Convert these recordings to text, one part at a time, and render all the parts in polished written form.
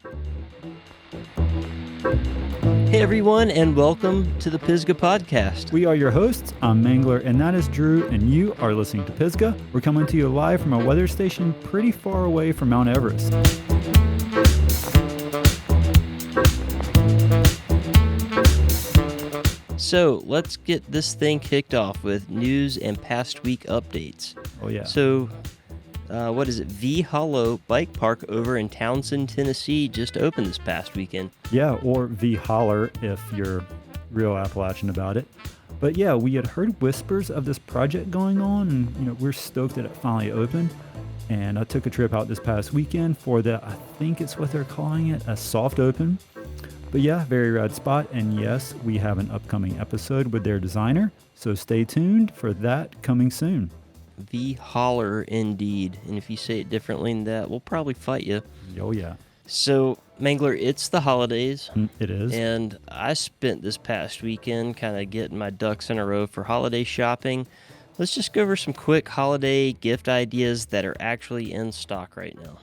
Hey everyone, and welcome to the Pisgah Podcast. We are your hosts. I'm Mangler, and that is Drew, and you are listening to Pisgah. We're coming to you live from a weather station pretty far away from Mount Everest. So let's get this thing kicked off with news and past week updates. Oh, yeah. So, what is it? V Hollow Bike Park over in Townsend, Tennessee just opened this past weekend. Yeah, or V Holler if you're real Appalachian about it. But yeah, we had heard whispers of this project going on, and we're stoked that it finally opened. And I took a trip out this past weekend for I think it's what they're calling it, a soft open. But yeah, very rad spot. And yes, we have an upcoming episode with their designer. So stay tuned for that coming soon. V Holler indeed. And if you say it differently than that, we'll probably fight you. Oh, yeah. So, Mangler, it's the holidays. It is. And I spent this past weekend kind of getting my ducks in a row for holiday shopping. Let's just go over some quick holiday gift ideas that are actually in stock right now.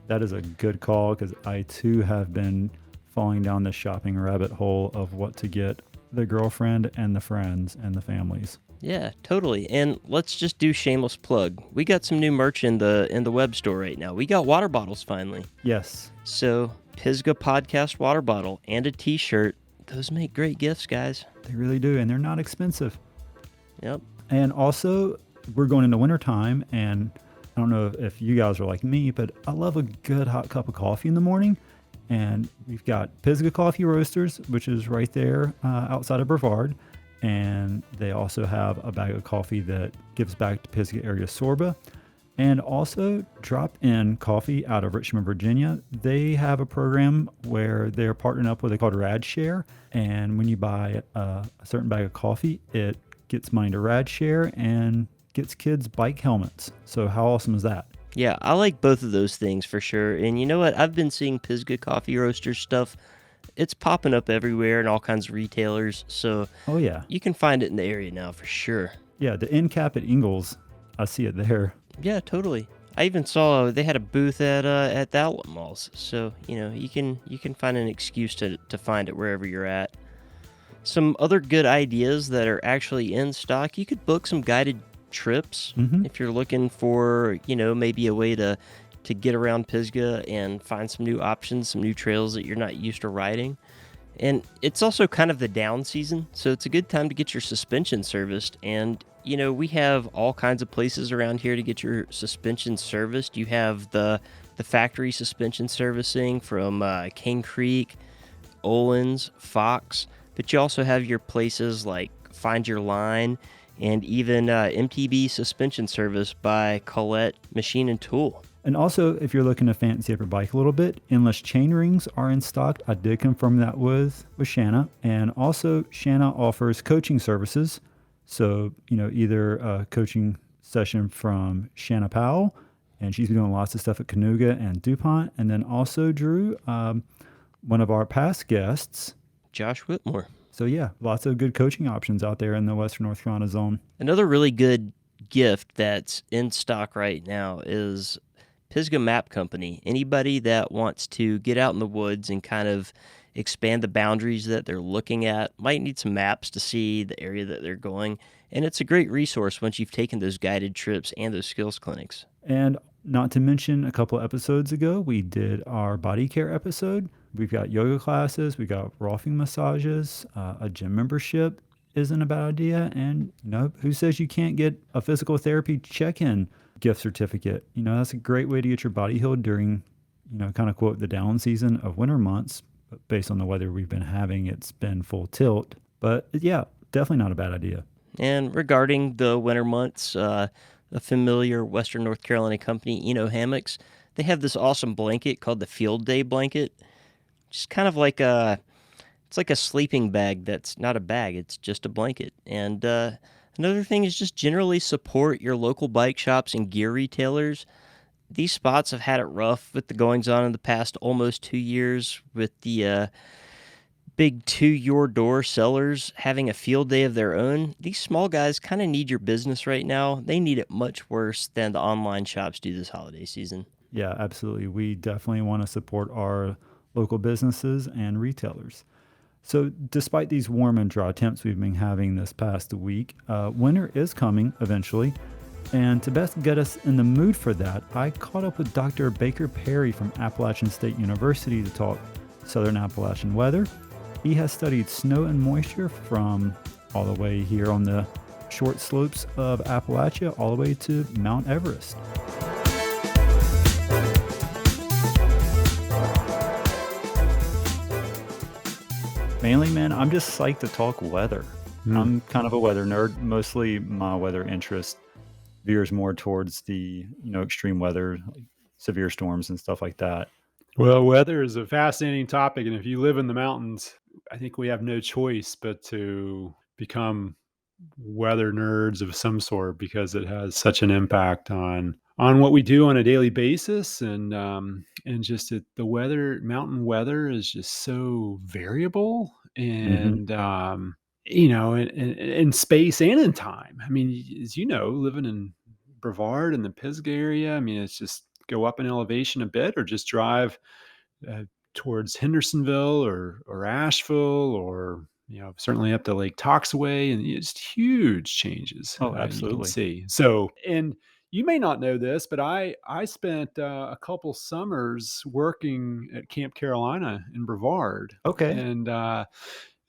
That is a good call because I too have been falling down the shopping rabbit hole of what to get the girlfriend and the friends and the families. Yeah, totally. And let's just do shameless plug. We got some new merch in the web store right now. We got water bottles finally. Yes. So, Pisgah Podcast water bottle and a t-shirt. Those make great gifts, guys. They really do, and they're not expensive. Yep. And also, we're going into wintertime, and I don't know if you guys are like me, but I love a good hot cup of coffee in the morning. And we've got Pisgah Coffee Roasters, which is right there outside of Brevard. And they also have a bag of coffee that gives back to Pisgah area Sorba. And also drop-in coffee out of Richmond, Virginia. They have a program where they're partnering up with called Rad Share. And when you buy a certain bag of coffee, it gets money to Rad Share and gets kids bike helmets. So how awesome is that? Yeah, I like both of those things for sure. And you know what? I've been seeing Pisgah Coffee Roasters stuff. It's popping up everywhere in all kinds of retailers. So oh, yeah. You can find it in the area now for sure. Yeah, the end cap at Ingalls, I see it there. Yeah, totally. I even saw they had a booth at the outlet malls. So, you can find an excuse to find it wherever you're at. Some other good ideas that are actually in stock. You could book some guided trips if you're looking for, maybe a way to get around Pisgah and find some new options, some new trails that you're not used to riding. And it's also kind of the down season, so it's a good time to get your suspension serviced. And, we have all kinds of places around here to get your suspension serviced. You have the factory suspension servicing from King Creek, Olin's, Fox, but you also have your places like Find Your Line and even MTB suspension service by Collette Machine and Tool. And also, if you're looking to fancy up your bike a little bit, Endless Chain Rings are in stock. I did confirm that with Shanna. And also, Shanna offers coaching services. So, either a coaching session from Shanna Powell, and she's been doing lots of stuff at Canoga and DuPont. And then also, Drew, one of our past guests, Josh Whitmore. So yeah, lots of good coaching options out there in the Western North Carolina zone. Another really good gift that's in stock right now is Pisgah Map Company. Anybody that wants to get out in the woods and kind of expand the boundaries that they're looking at might need some maps to see the area that they're going. And it's a great resource once you've taken those guided trips and those skills clinics. And not to mention, a couple episodes ago, we did our body care episode. We've got yoga classes, we got rolfing massages, a gym membership isn't a bad idea. And, who says you can't get a physical therapy check-in gift certificate? That's a great way to get your body healed during, kind of quote, the down season of winter months. But based on the weather we've been having, it's been full tilt. But yeah, definitely not a bad idea. And regarding the winter months, a familiar Western North Carolina company, Eno Hammocks, they have this awesome blanket called the Field Day Blanket. Just kind of like it's like a sleeping bag that's not a bag, it's just a blanket. And another thing is just generally support your local bike shops and gear retailers. These spots have had it rough with the goings-on in the past almost 2 years with the big to-your-door sellers having a field day of their own. These small guys kind of need your business right now. They need it much worse than the online shops do this holiday season. Yeah, absolutely. We definitely want to support our local businesses, and retailers. So, despite these warm and dry temps we've been having this past week, winter is coming eventually. And to best get us in the mood for that, I caught up with Dr. Baker Perry from Appalachian State University to talk Southern Appalachian weather. He has studied snow and moisture from all the way here on the short slopes of Appalachia all the way to Mount Everest. Mainly, man, I'm just psyched to talk weather. I'm kind of a weather nerd. Mostly my weather interest veers more towards the, extreme weather, like severe storms and stuff like that. Well, weather is a fascinating topic, and if you live in the mountains, I think we have no choice but to become weather nerds of some sort because it has such an impact on what we do on a daily basis, and just the weather, mountain weather is just so variable, Hmm. and in space and in time. I mean, as you know, living in Brevard in the Pisgah area, I mean, it's just go up in elevation a bit, or just drive uh, towards Hendersonville or Asheville, or certainly up to Lake Toxaway, and it's huge changes Oh, you can absolutely. see. So, and you may not know this, but I spent a couple summers working at Camp Carolina in Brevard, Okay.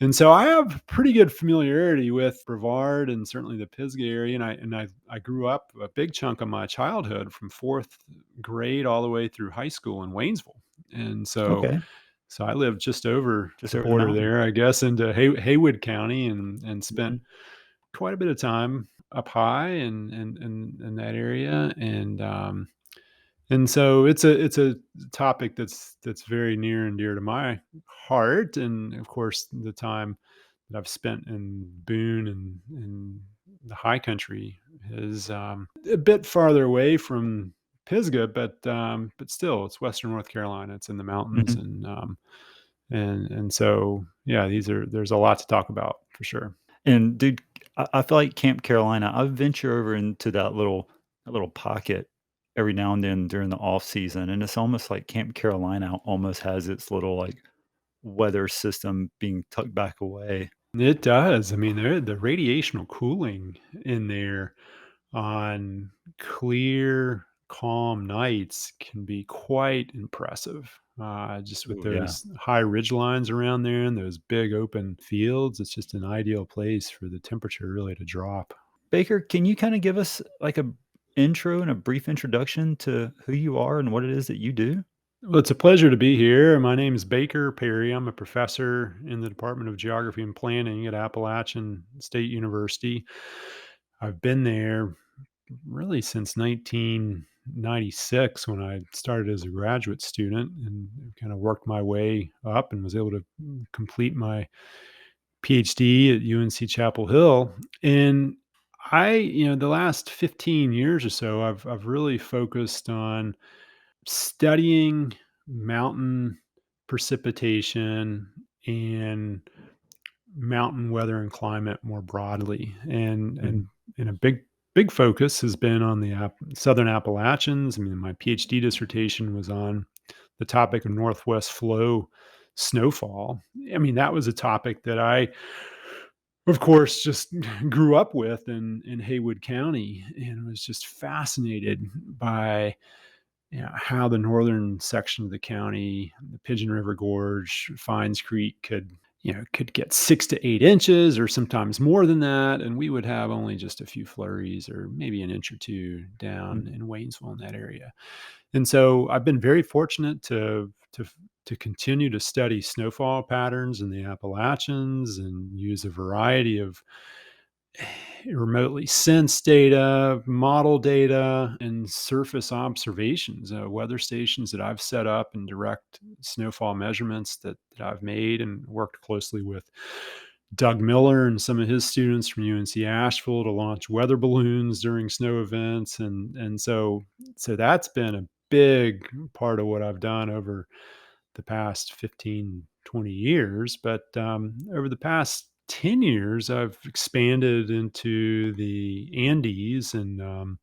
and so I have pretty good familiarity with Brevard and certainly the Pisgah area, and I grew up a big chunk of my childhood from fourth grade all the way through high school in Waynesville, and so Okay. so I lived just over Just the over the border mountain. there, I guess, into Haywood County, and spent Hmm. quite a bit of time up high in that area, and so it's a topic that's very near and dear to my heart, and of course the time that I've spent in Boone and the high country is a bit farther away from Pisgah, but still it's Western North Carolina. It's in the mountains, Hmm. and so yeah, there's a lot to talk about for sure. And dude, I feel like Camp Carolina, I venture over into that little pocket every now and then during the off season, and it's almost like Camp Carolina almost has its little like weather system being tucked back away. It does. I mean, the radiational cooling in there on clear, calm nights can be quite impressive. Just with Ooh, yeah. those high ridge lines around there and those big open fields, it's just an ideal place for the temperature really to drop. Baker, can you kind of give us like a intro and a brief introduction to who you are and what it is that you do? Well, it's a pleasure to be here. My name is Baker Perry. I'm a professor in the Department of Geography and Planning at Appalachian State University. I've been there really since 1996 when I started as a graduate student, and kind of worked my way up and was able to complete my PhD at UNC Chapel Hill. And the last 15 years or so, I've really focused on studying mountain precipitation and mountain weather and climate more broadly, Mhm. and a big focus has been on the Southern Appalachians. I mean, my PhD dissertation was on the topic of Northwest flow snowfall. I mean, that was a topic that I, of course, just grew up with in Haywood County, and was just fascinated by how the northern section of the county, the Pigeon River Gorge, Fines Creek could get 6 to 8 inches or sometimes more than that. And we would have only just a few flurries or maybe an inch or two down Mhm. in Waynesville in that area. And so I've been very fortunate to continue to study snowfall patterns in the Appalachians and use a variety of remotely sensed data, model data, and surface observations, weather stations that I've set up, and direct snowfall measurements that I've made, and worked closely with Doug Miller and some of his students from UNC Asheville to launch weather balloons during snow events. And so that's been a big part of what I've done over the past 15, 20 years. But over the past 10 years, I've expanded into the Andes, and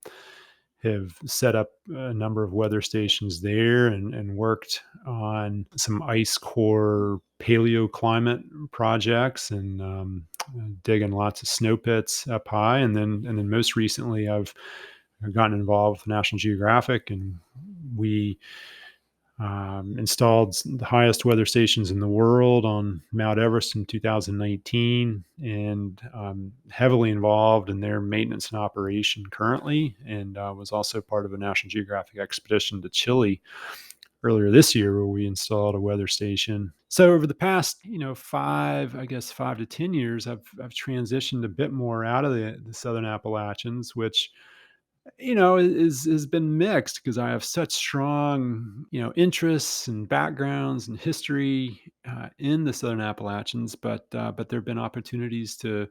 have set up a number of weather stations there, and worked on some ice core paleoclimate projects and digging lots of snow pits up high. And then most recently, I've gotten involved with National Geographic, and we installed the highest weather stations in the world on Mount Everest in 2019, and heavily involved in their maintenance and operation currently, and was also part of a National Geographic expedition to Chile earlier this year where we installed a weather station. So over the past, 5 to 10 years, I've transitioned a bit more out of the Southern Appalachians, which is has been mixed because I have such strong, interests and backgrounds and history in the Southern Appalachians, but there have been opportunities to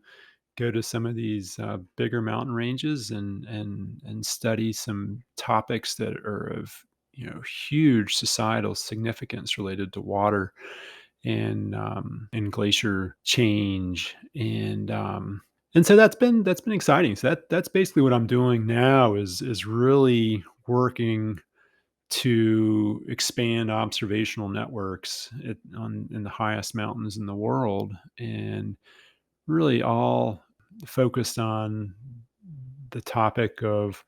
go to some of these bigger mountain ranges and study some topics that are of huge societal significance related to water and glacier change and so that's been exciting. So that's basically what I'm doing now is really working to expand observational networks in the highest mountains in the world, and really all focused on the topic of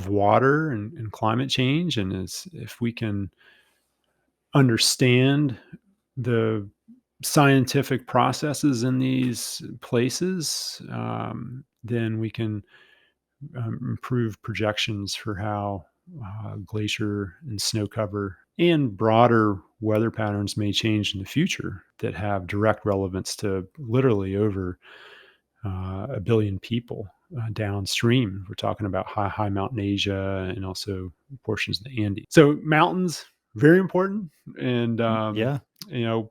water and climate change. And as if we can understand the scientific processes in these places, then we can improve projections for how glacier and snow cover and broader weather patterns may change in the future that have direct relevance to literally over a billion people downstream. We're talking about high mountain Asia and also portions of the Andes. So mountains, very important. And, Yeah.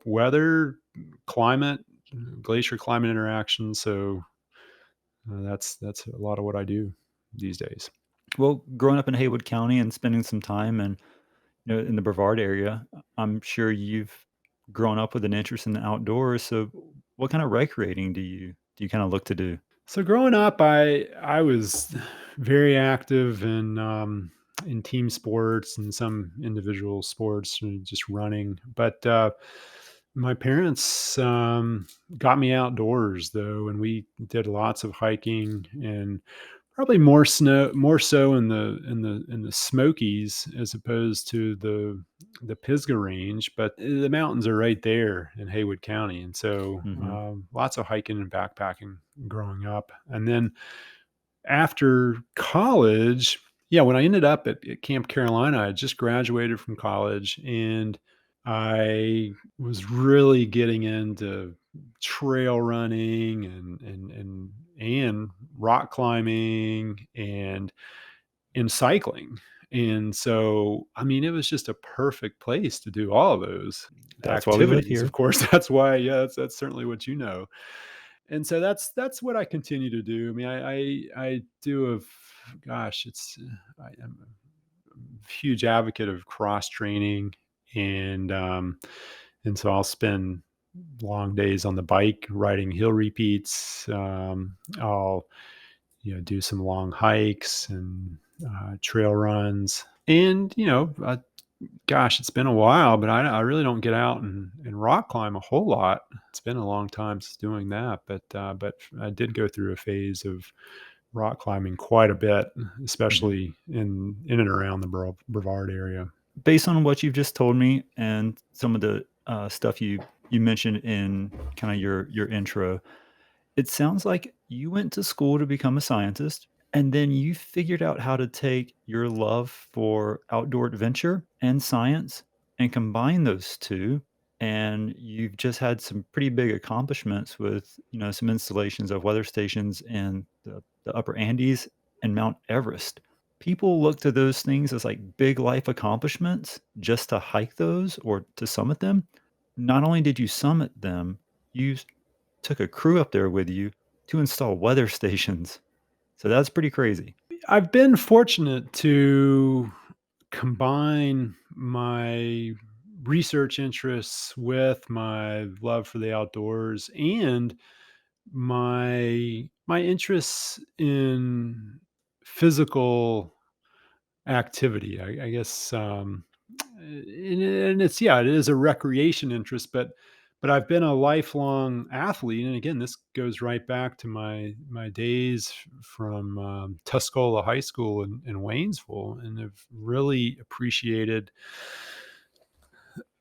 weather, climate, glacier climate interaction. So that's a lot of what I do these days. Well, growing up in Haywood County and spending some time in the Brevard area, I'm sure you've grown up with an interest in the outdoors. So what kind of recreating do you kind of look to do? So growing up, I was very active in team sports and some individual sports, and just running. But my parents got me outdoors though, and we did lots of hiking and probably more so in the Smokies as opposed to the Pisgah Range, but the mountains are right there in Haywood County, and so Hmm. lots of hiking and backpacking growing up. And then after college, yeah, when I ended up at Camp Carolina, I had just graduated from college, and I was really getting into trail running and rock climbing and cycling. And so, I mean, it was just a perfect place to do all of those That's why we live activities. Of here. course, that's why, yeah, that's certainly what you know. And so that's what I continue to do. I mean, I do gosh, I'm a huge advocate of cross training, and and so I'll spend long days on the bike riding hill repeats. I'll do some long hikes and trail runs, and gosh, it's been a while, but I really don't get out and rock climb a whole lot. It's been a long time since doing that, but I did go through a phase of rock climbing quite a bit, Mhm. especially in and around the Brevard area. Based on what you've just told me and some of the stuff you mentioned in kind of your intro, it sounds like you went to school to become a scientist, and then you figured out how to take your love for outdoor adventure and science and combine those two. And you've just had some pretty big accomplishments with, some installations of weather stations in the upper Andes and Mount Everest. People look to those things as like big life accomplishments just to hike those or to summit them. Not only did you summit them, you took a crew up there with you to install weather stations. So that's pretty crazy. I've been fortunate to combine my research interests with my love for the outdoors and my interests in physical activity. I guess and it's, yeah, it is a recreation interest, but I've been a lifelong athlete, and again, this goes right back to my days from Tuscola High School in Waynesville, and have really appreciated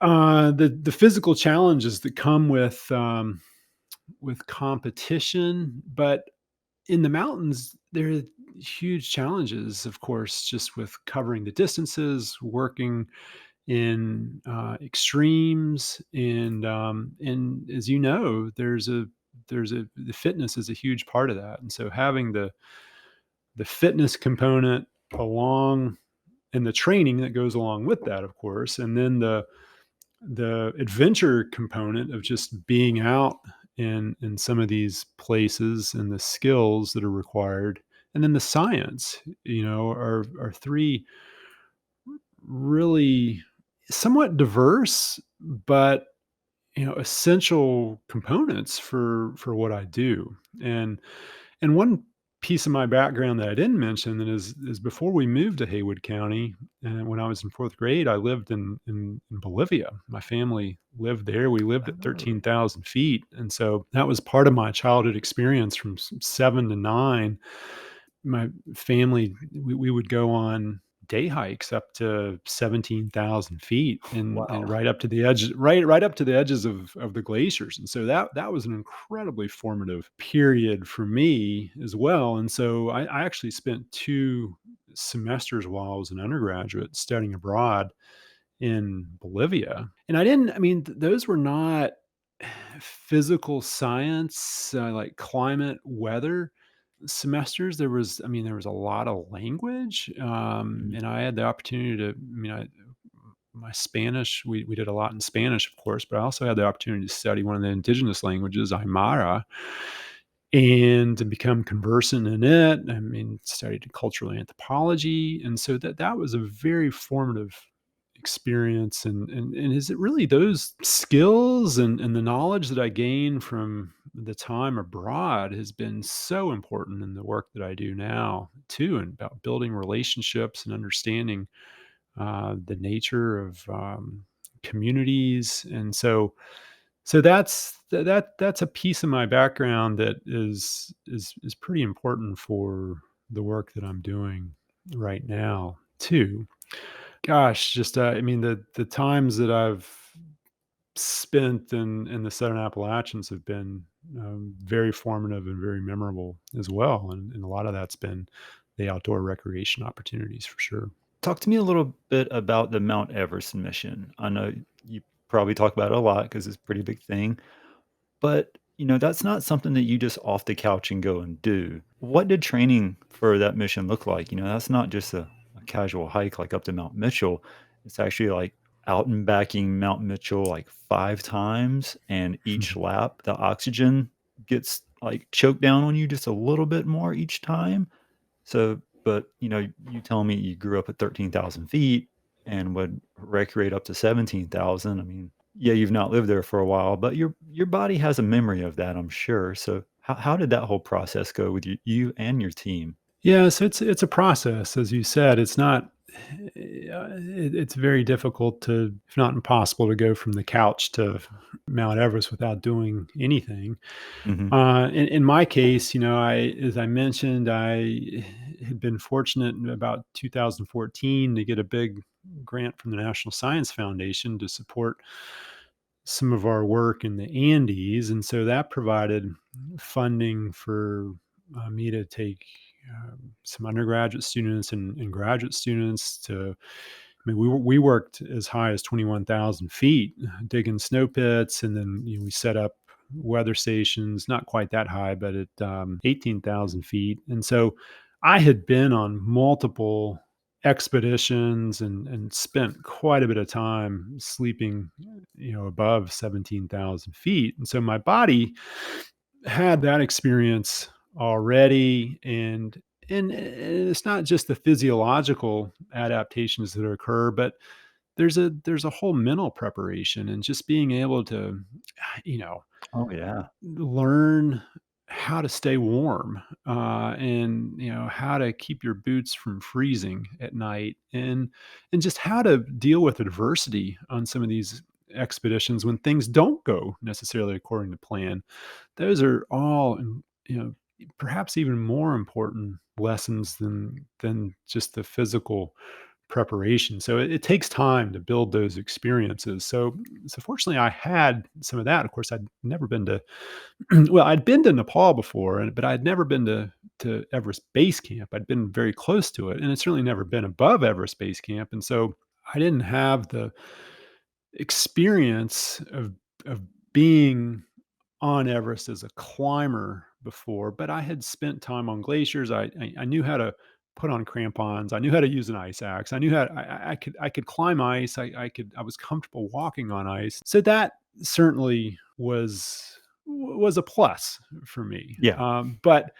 the physical challenges that come with competition. But in the mountains, there are huge challenges, of course, just with covering the distances, working in extremes, and as you know, the fitness is a huge part of that, and so having the fitness component along, and the training that goes along with that, of course, and then the adventure component of just being out in some of these places, and the skills that are required, and then the science, are three really somewhat diverse, but essential components for what I do. And one piece of my background that I didn't mention, that is before we moved to Haywood County, and when I was in fourth grade, I lived in Bolivia. My family lived there. We lived at Oh, 13,000 feet, and so that was part of my childhood experience from 7 to 9. My family, we would go on day hikes up to 17,000 feet, and wow. right up to the edge, right up to the edges of the glaciers. And so that was an incredibly formative period for me as well. And so I actually spent 2 semesters while I was an undergraduate studying abroad in Bolivia. And I mean, those were not physical science, like climate, weather semesters. There was a lot of language, Mhm. and I had the opportunity to, my Spanish, we did a lot in Spanish, of course, but I also had the opportunity to study one of the indigenous languages, Aymara, and to become conversant in it. Studied cultural anthropology, and so that was a very formative experience. And is it really those skills and the knowledge that I gained from the time abroad has been so important in the work that I do now too, and about building relationships and understanding the nature of communities. And so that's a piece of my background that is pretty important for the work that I'm doing right now too. Gosh, just the times that I've spent in the Southern Appalachians have been very formative and very memorable as well, and a lot of that's been the outdoor recreation opportunities for sure. Talk to me a little bit about the Mount Everest mission. I know you probably talk about it a lot because it's a pretty big thing, but that's not something that you just off the couch and go and do. What did training for that mission look like? That's not just a casual hike like up to Mount Mitchell. It's actually like out and backing Mount Mitchell like 5 times, and each lap the oxygen gets like choked down on you just a little bit more each time. So, but you tell me you grew up at 13,000 feet and would recreate up to 17,000. I mean, yeah, you've not lived there for a while, but your body has a memory of that, I'm sure. So, how did that whole process go with you and your team? Yeah, so it's a process, as you said. It's not. It's very difficult to, if not impossible, to go from the couch to Mount Everest without doing anything. Hmm. In my case, as I mentioned, I had been fortunate in about 2014 to get a big grant from the National Science Foundation to support some of our work in the Andes, and so that provided funding for me to take some undergraduate students and graduate students to. We worked as high as 21,000 feet, digging snow pits, and then we set up weather stations, not quite that high, but at 18,000 feet. And so I had been on multiple expeditions and spent quite a bit of time sleeping, above 17,000 feet. And so my body had that experience already. And it's not just the physiological adaptations that occur, but there's a whole mental preparation, and just being able to, you know, Oh yeah. learn how to stay warm, and how to keep your boots from freezing at night, and just how to deal with adversity on some of these expeditions when things don't go necessarily according to plan. Those are all, perhaps even more important lessons than just the physical preparation. So it takes time to build those experiences. So fortunately, I had some of that. Of course, I'd never been to well, I'd been to Nepal before, but I'd never been to Everest Base Camp. I'd been very close to it, and it's certainly never been above Everest Base Camp. And so I didn't have the experience of being on Everest as a climber before, but I had spent time on glaciers. I knew how to put on crampons. I knew how to use an ice axe. I knew how I could climb ice. I was comfortable walking on ice. So that certainly was a plus for me. Yeah. But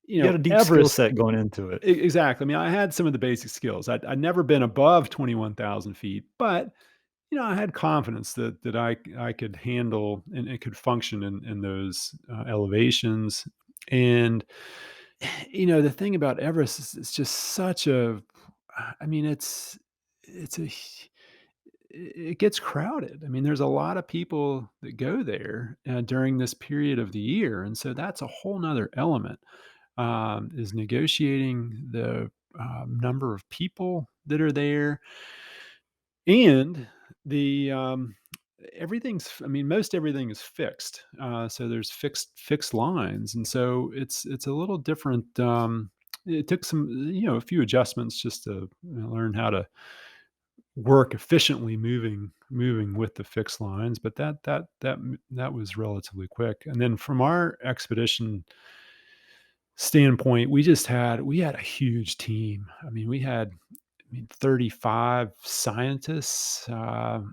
You had a deep skill Everest. set going into it. Exactly. I mean, I had some of the basic skills. I'd never been above 21,000 feet, but I had confidence that I could handle and it could function in those elevations. And the thing about Everest is it's just such a, I mean, it's a, it gets crowded. I mean, there's a lot of people that go there during this period of the year, and so that's a whole nother element, is negotiating the number of people that are there, and the everything's I mean, most everything is fixed. So there's fixed lines, and so it's a little different. It took some, a few adjustments just to learn how to work efficiently moving with the fixed lines, but that was relatively quick. And then from our expedition standpoint, we had a huge team. I mean, we had 35 scientists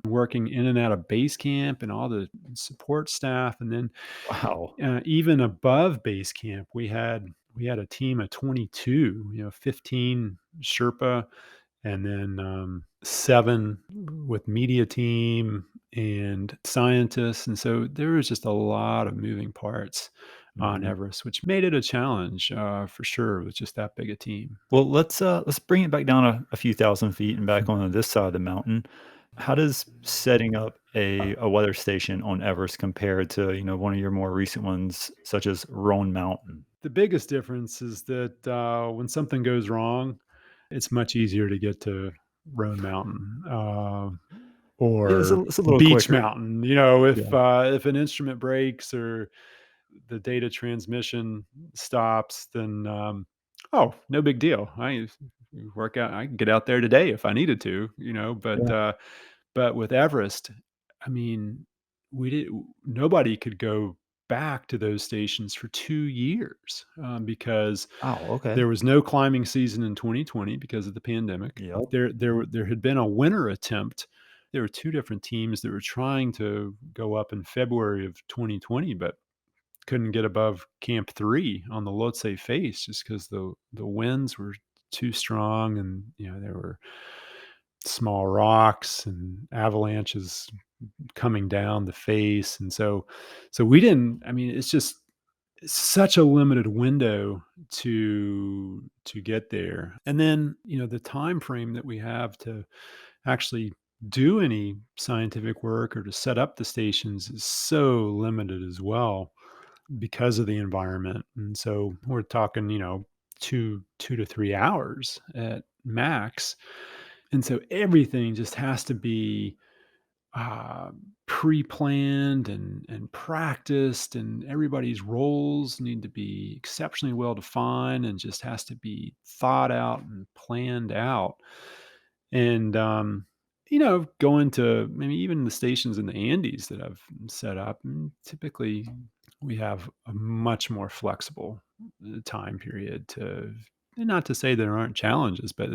working in and out of base camp and all the support staff. And then Wow. even above base camp, we had a team of 22, 15 Sherpa, and then 7 with media team and scientists. And so there was just a lot of moving parts on Mhm. Everest, which made it a challenge for sure with just that big a team. Well, let's bring it back down a few thousand feet and back onto this side of the mountain. How does setting up a weather station on Everest compare to, one of your more recent ones, such as Roan Mountain? The biggest difference is that when something goes wrong, it's much easier to get to Roan Mountain, Yeah, it's or it's a little Beach quicker. Mountain. If an instrument breaks or the data transmission stops, then oh, no big deal. I can get out there today if I needed to. Yeah. But with Everest, I mean, we did nobody could go back to those stations for 2 years, because Oh, okay. there was no climbing season in 2020 because of the pandemic. Yep. There had been a winter attempt. There were 2 different teams that were trying to go up in February of 2020, but couldn't get above Camp 3 on the Lhotse face just because the winds were too strong, and, there were small rocks and avalanches coming down the face. And so we didn't I mean, it's just such a limited window to get there. And then, the time frame that we have to actually do any scientific work or to set up the stations is so limited as well because of the environment. And so we're talking, 2 to 3 hours at max. And so everything just has to be uh, pre-planned and practiced, and everybody's roles need to be exceptionally well defined and just has to be thought out and planned out. And going to maybe even the stations in the Andes that I've set up, typically we have a much more flexible time period to, and not to say there aren't challenges, but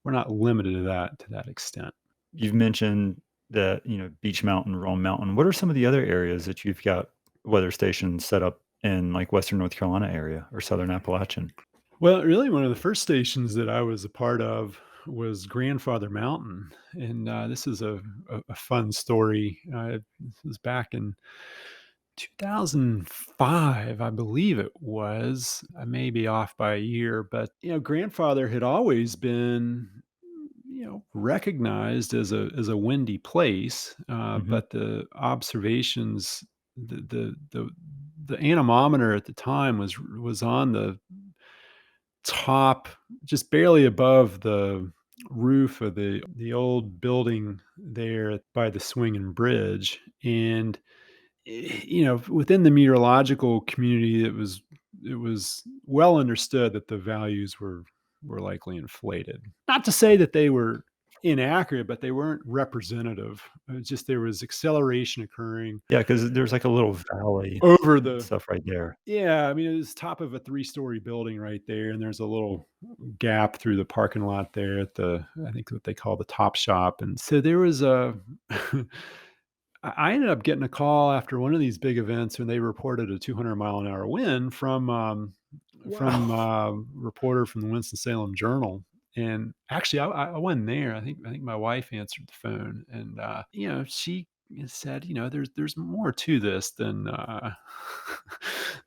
we're not limited to that extent. You've mentioned that, Beach Mountain, Roan Mountain. What are some of the other areas that you've got weather stations set up in, like, Western North Carolina area or Southern Appalachian? Well, really, one of the first stations that I was a part of was Grandfather Mountain, and this is a fun story. This was back in 2005, I believe it was. I may be off by a year, but grandfather had always been, recognized as a windy place. Hmm. But the observations, the anemometer at the time was on the top, just barely above the roof of the old building there by the swinging bridge, and within the meteorological community, it was well understood that the values were likely inflated. Not to say that they were inaccurate, but they weren't representative. Just there was acceleration occurring Yeah, because there's like a little valley over and the. stuff right there. Yeah, I mean, it was top of a three-story building right there, and there's a little gap through the parking lot there at I think what they call the Top Shop, and so there was a I ended up getting a call after one of these big events when they reported a 200 mile an hour wind from Wow. reporter from the Winston-Salem Journal. And actually, I wasn't there. I think my wife answered the phone, and she said, there's more to this than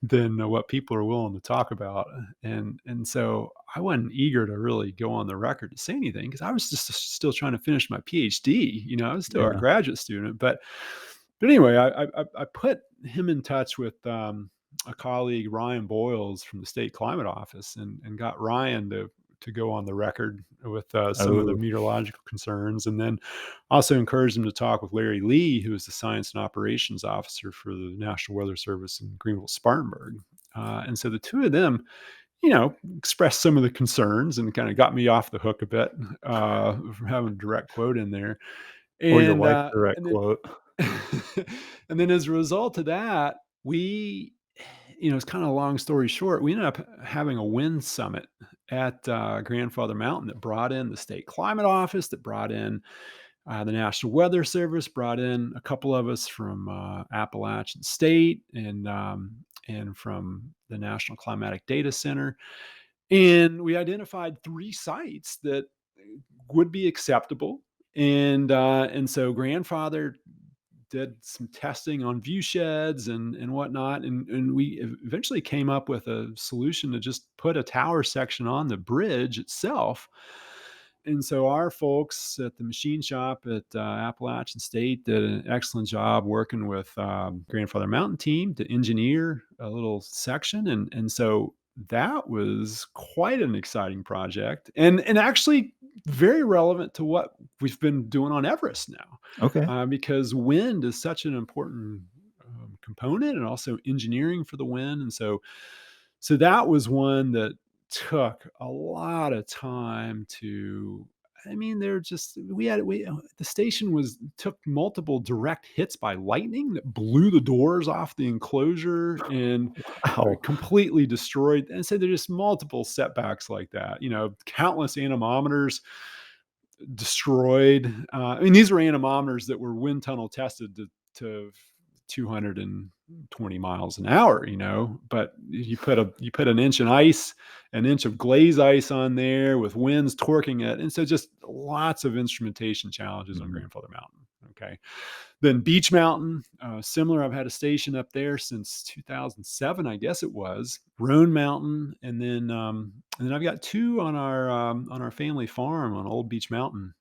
than what people are willing to talk about. And so I wasn't eager to really go on the record to say anything because I was just still trying to finish my PhD. I was still a Yeah. graduate student, but anyway, I put him in touch with a colleague, Ryan Boyles from the state climate office, and got Ryan to go on the record with some of the Oh, meteorological concerns, and then also encouraged him to talk with Larry Lee, who is the science and operations officer for the National Weather Service in Greenville Spartanburg. And so the two of them, expressed some of the concerns and kind of got me off the hook a bit from having a direct quote in there. or your And wife's uh, direct and then quote. and then as a result of that, it's kind of a long story short, we ended up having a wind summit at Grandfather Mountain that brought in the state climate office, that brought in the National Weather Service, brought in a couple of us from Appalachian State and from the National Climatic Data Center. And we identified 3 sites that would be acceptable. And so grandfather did some testing on view sheds and whatnot, and we eventually came up with a solution to just put a tower section on the bridge itself. And so our folks at the machine shop at Appalachian State did an excellent job working with Grandfather Mountain team to engineer a little section, and so that was quite an exciting project, and actually very relevant to what we've been doing on Everest now, Okay. because wind is such an important component, and also engineering for the wind. And so that was one that took a lot of time to. I mean, they're just we the station was took multiple direct hits by lightning that blew the doors off the enclosure and Wow. completely destroyed. And so there's just multiple setbacks like that. Countless anemometers destroyed. I mean, these were anemometers that were wind tunnel tested to 220 miles an hour, but you put an inch of ice, an inch of glaze ice on there with winds torquing it. And so just lots of instrumentation challenges on Mhm. Grandfather Mountain. Okay. Then Beach Mountain, similar. I've had a station up there since 2007, I guess it was. Roan Mountain, and then I've got 2 on our family farm on Old Beach Mountain,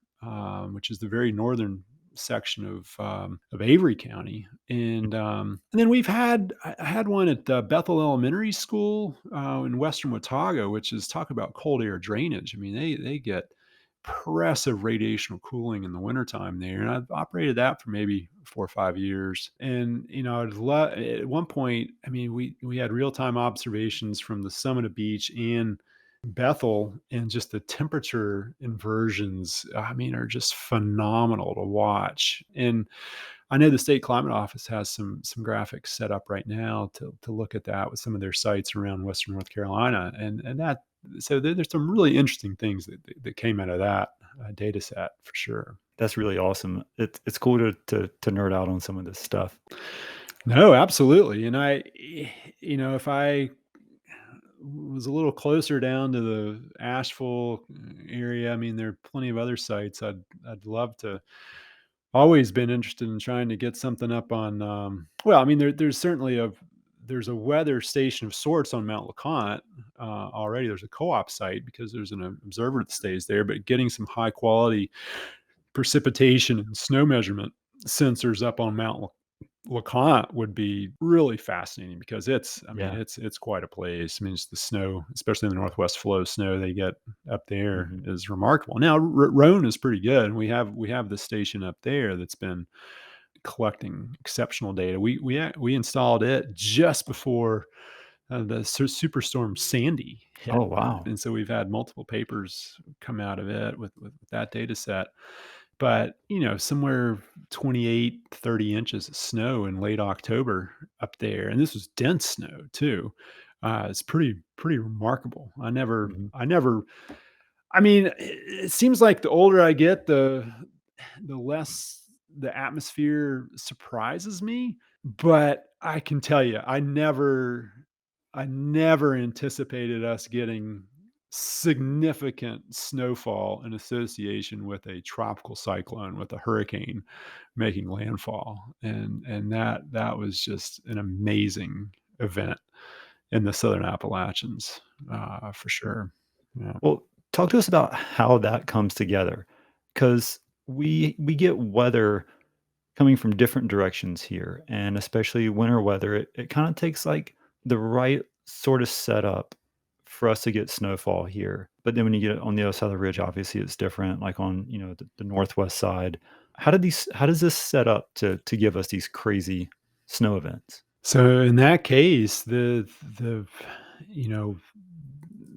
which is the very northern section of Avery County. And then I had one at Bethel Elementary School in Western Watauga, which is talk about cold air drainage. I mean, they get oppressive radiational cooling in the wintertime there. And I've operated that for maybe 4 or 5 years. And, at one point, I mean, we had real time observations from the summit of beach and Bethel, and just the temperature inversions, I mean, are just phenomenal to watch. And I know the state climate office has some graphics set up right now to look at that with some of their sites around Western North Carolina, and that so there's some really interesting things that came out of that data set for sure. That's really awesome. It's cool to nerd out on some of this stuff. No, absolutely. And if I was a little closer down to the Asheville area, I mean, there are plenty of other sites I'd love to always been interested in trying to get something up on, well, I mean, there's certainly there's a weather station of sorts on Mount LeConte already. There's a co-op site because there's an observer that stays there, but getting some high quality precipitation and snow measurement sensors up on Mount LeConte would be really fascinating because I mean, Yeah. it's quite a place. I mean, it's the snow, especially in the Northwest flow snow they get up there Hmm. is remarkable. Now, Roan is pretty good, and we have the station up there that's been collecting exceptional data. We installed it just before the superstorm Sandy hit, Oh, wow. and so we've had multiple papers come out of it with that data set. But, somewhere 28, 30 inches of snow in late October up there, and this was dense snow too. It's pretty remarkable. Hmm. I mean, it seems like the older I get, the less the atmosphere surprises me, but I can tell you, I never anticipated us getting significant snowfall in association with a tropical cyclone, with a hurricane making landfall, and that was just an amazing event in the Southern Appalachians, for sure. Yeah. Well, talk to us about how that comes together, because we get weather coming from different directions here, and especially winter weather. It kind of takes like the right sort of setup for us to get snowfall here. But then when you get on the other side of the ridge, obviously it's different. Like on the northwest side, how does this set up to give us these crazy snow events? So in that case, the you know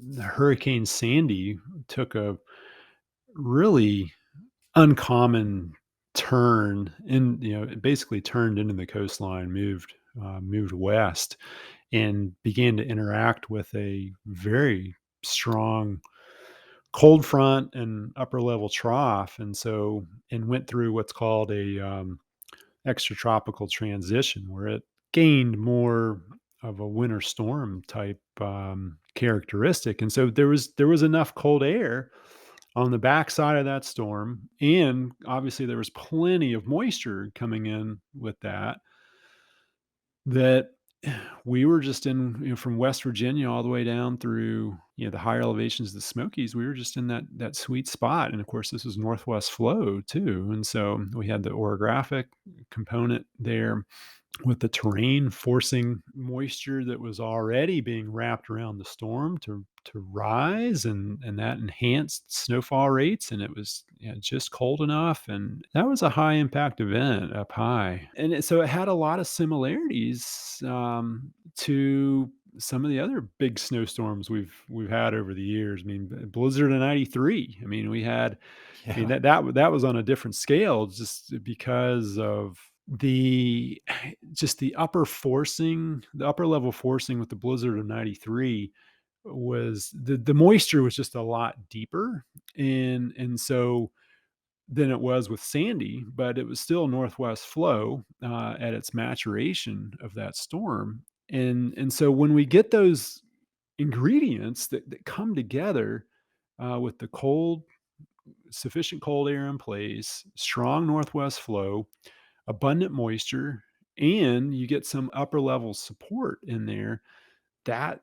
the Hurricane Sandy took a really uncommon turn it basically turned into the coastline, moved west, and began to interact with a very strong cold front and upper level trough, and went through what's called a extratropical transition, where it gained more of a winter storm type characteristic. And so there was enough cold air on the backside of that storm, and obviously there was plenty of moisture coming in with that we were just in, from West Virginia all the way down through, the higher elevations of the Smokies. We were just in that sweet spot. And of course, this was Northwest flow too. And so we had the orographic component there, with the terrain forcing moisture that was already being wrapped around the storm to rise, and that enhanced snowfall rates, and it was, just cold enough, and that was a high impact event up high, and so it had a lot of similarities to some of the other big snowstorms we've had over the years. I mean, blizzard of '93. I mean, Yeah. that was on a different scale, just because of the just the upper level forcing with the blizzard of '93. Was the moisture was just a lot deeper, and so than it was with Sandy, but it was still northwest flow at its maturation of that storm. And so when we get those ingredients that come together, with the sufficient cold air in place, strong northwest flow, abundant moisture, and you get some upper level support in there, that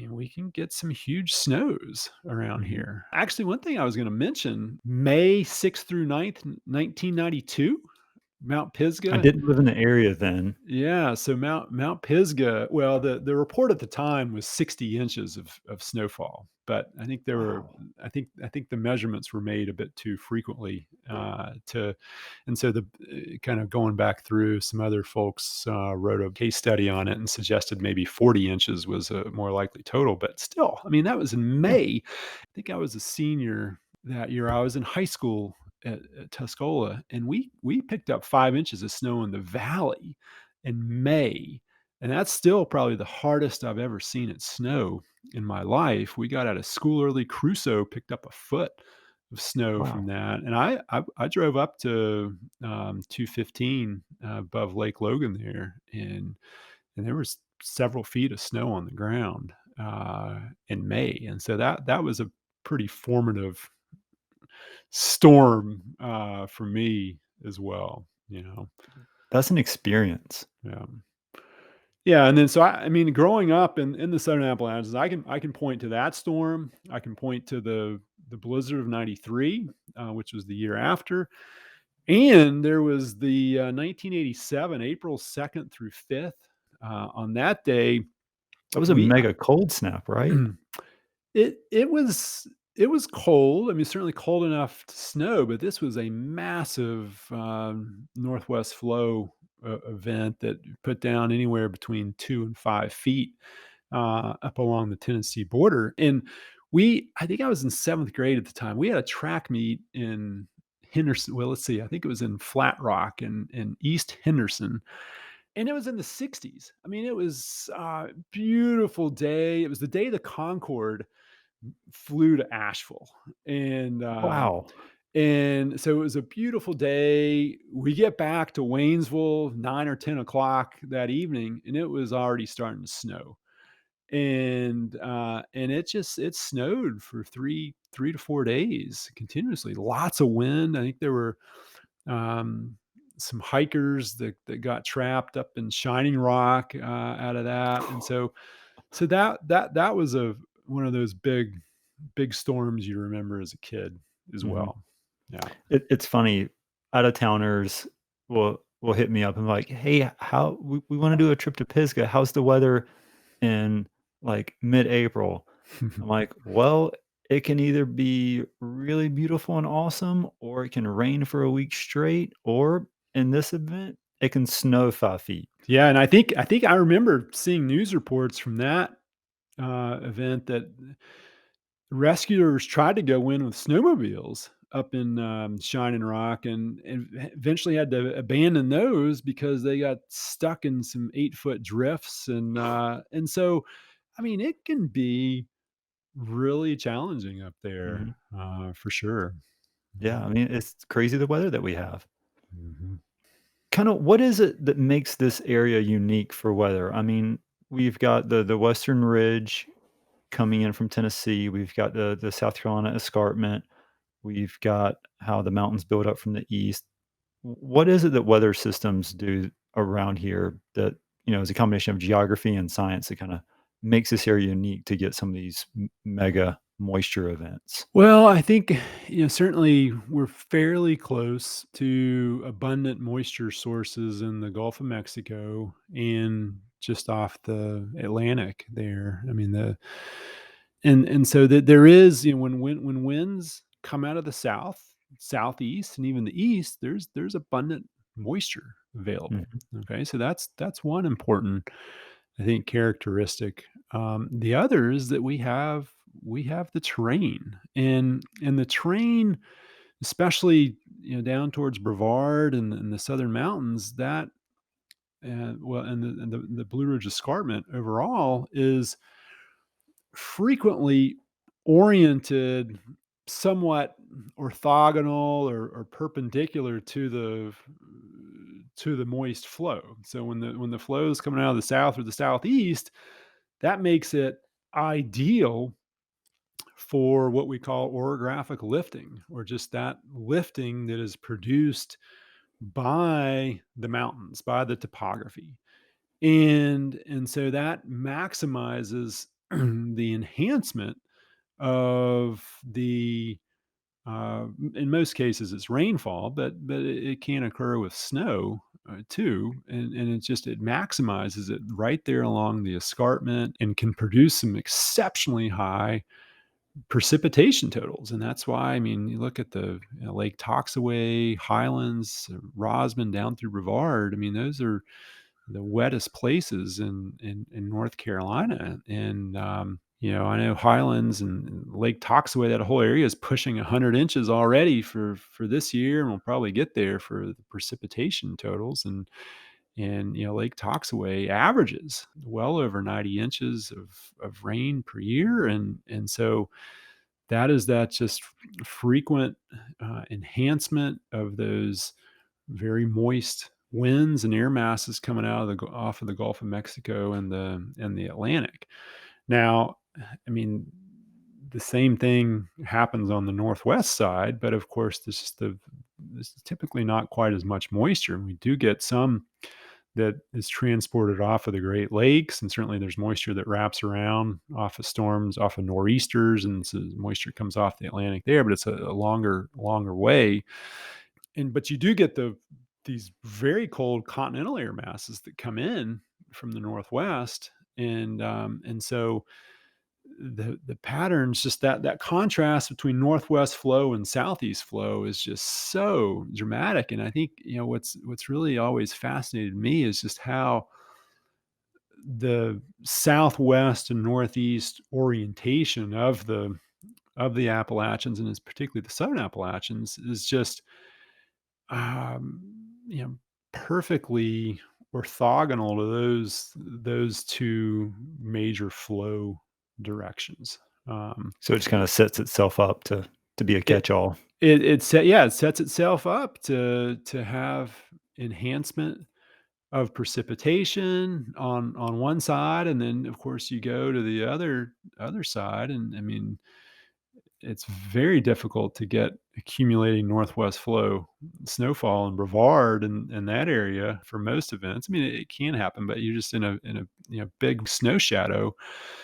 we can get some huge snows around Mhm. here. Actually, one thing I was going to mention, May 6th through 9th, 1992, Mount I Pisgah. didn't live in the area then. Yeah, so Mount Pisgah, well, the report at the time was 60 inches of snowfall, but Wow. I think the measurements were made a bit too frequently, to and so kind of going back through, some other folks wrote a case study on it and suggested maybe 40 inches was a more likely total, but still, I mean, that was in Yeah. May. I think I was a senior that year. I was in high school at Tuscola, and we picked up 5 inches of snow in the valley in May, and that's still probably the hardest I've ever seen it snow in my life. We got out of school early. Crusoe picked up a foot of snow from Wow. that, and I drove up to 215 above Lake Logan there, and there was several feet of snow on the ground in May, and so that was a pretty formative storm for me. as well, you know. That's an experience. Yeah. Yeah, and then so I mean, growing up in the Southern Appalachians, I can point to that storm. I can point to the blizzard of '93, which was the year after, and there was the 1987, April 2nd through 5th. On that day, That was a we mega cold snap, right? it was cold. I mean, certainly cold enough to snow, but this was a massive northwest flow event that put down anywhere between 2 and 5 feet up along the Tennessee border. And I think I was in seventh grade at the time. We had a track meet in Henderson. Well, let's see. I think it was in Flat Rock in East Henderson, and it was in the 60s. I mean, it was a beautiful day. It was the day the Concorde flew to Asheville, and Wow. and so it was a beautiful day. We get back to Waynesville 9 or 10 o'clock that evening, and it was already starting to snow. And it snowed for three to 4 days continuously. Lots of wind. I think there were um, some hikers that got trapped up in Shining Rock out of that, and so that was a one of those big storms you remember as a kid as Mhm. well. Yeah. It's funny, out of towners will hit me up and like, "Hey, how we wanna do a trip to Pisgah. How's the weather in, like, mid-April?" I'm like, "Well, it can either be really beautiful and awesome, or it can rain for a week straight, or in this event, it can snow 5 feet." Yeah, and I think I remember seeing news reports from that event that rescuers tried to go in with snowmobiles up in Shining Rock, and eventually had to abandon those because they got stuck in some 8-foot drifts, and so I mean it can be really challenging up there Mhm. for sure. Yeah, I mean, it's crazy the weather that we have. Mhm. Kinda what is it that makes this area unique for weather? I mean, we've got the Western Ridge coming in from Tennessee, we've got the South Carolina escarpment, we've got how the mountains build up from the east. What is it that weather systems do around here that, is a combination of geography and science that kinda makes this area unique to get some of these mega moisture events? Well, I think, certainly we're fairly close to abundant moisture sources in the Gulf of Mexico and just off the Atlantic there. I mean, and so that there is, when winds come out of the south, southeast, and even the east, there's abundant moisture available. Mhm, Okay, so that's one important, I think, characteristic. The other is that we have the terrain, and the terrain, especially down towards Brevard and the southern mountains, that well, and the Blue Ridge Escarpment overall is frequently oriented somewhat orthogonal or perpendicular to the moist flow. So when the flow is coming out of the south or the southeast, that makes it ideal for what we call orographic lifting, or just that lifting that is produced by the mountains, by the topography. And so that maximizes the enhancement of the in most cases it's rainfall, but it can occur with snow too, and it maximizes it right there along the escarpment and can produce some exceptionally high precipitation totals. And that's why, I mean, you look at the Lake Toxaway, Highlands, Rosman down through Brevard. I mean, those are the wettest places in North Carolina. And I know Highlands and Lake Toxaway, that whole area is pushing 100 inches already for this year, and we'll probably get there for the precipitation totals. And Lake Toxaway averages well over 90 inches of rain per year, and so that just frequent enhancement of those very moist winds and air masses coming out of off of the Gulf of Mexico and the Atlantic. Now, I mean, the same thing happens on the northwest side, but of course, this is there's typically not quite as much moisture. We do get some that is transported off of the Great Lakes, and certainly there's moisture that wraps around off of storms, off of nor'easters, and so moisture comes off the Atlantic there, but it's a longer way. But you do get these very cold continental air masses that come in from the northwest, and so the patterns, just that contrast between northwest flow and southeast flow is just so dramatic. And I think, what's really always fascinated me is just how the southwest and northeast orientation of the Appalachians, and is particularly the southern Appalachians, is just um, you know perfectly orthogonal to those two major flow directions. So it just kind of sets itself up to be a It catch-all. it sets itself up to have enhancement of precipitation on one side, and then of course you go to the other side, and I mean it's very difficult to get accumulating northwest flow snowfall in Brevard and that area for most events. I mean, it can happen, but you're just in a big snow shadow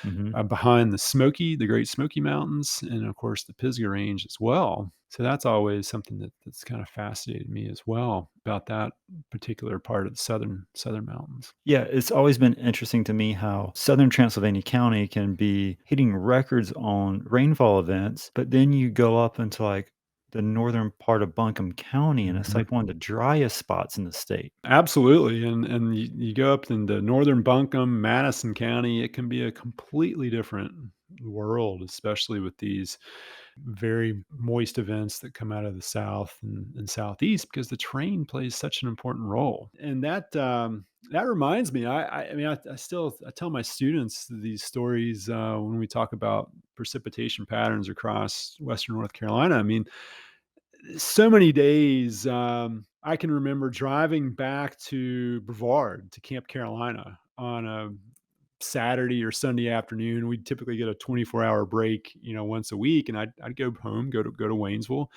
Mhm. behind the Great Smoky Mountains, and of course the Pisgah Range as well. So that's always something that's kind of fascinated me as well about that particular part of the southern mountains. Yeah, it's always been interesting to me how southern Transylvania County can be hitting records on rainfall events, but then you go up into like the northern part of Buncombe County, and it's Mhm. like one of the driest spots in the state. Absolutely, and you go up into northern Buncombe, Madison County, it can be a completely different world, especially with these very moist events that come out of the south and southeast, because the terrain plays such an important role. And that reminds me, I mean, I tell my students these stories when we talk about precipitation patterns across Western North Carolina. I mean, so many days, I can remember driving back to Brevard, to Camp Carolina, on a Saturday or Sunday afternoon. We'd typically get a 24-hour break, once a week, and I'd go home, go to Waynesville.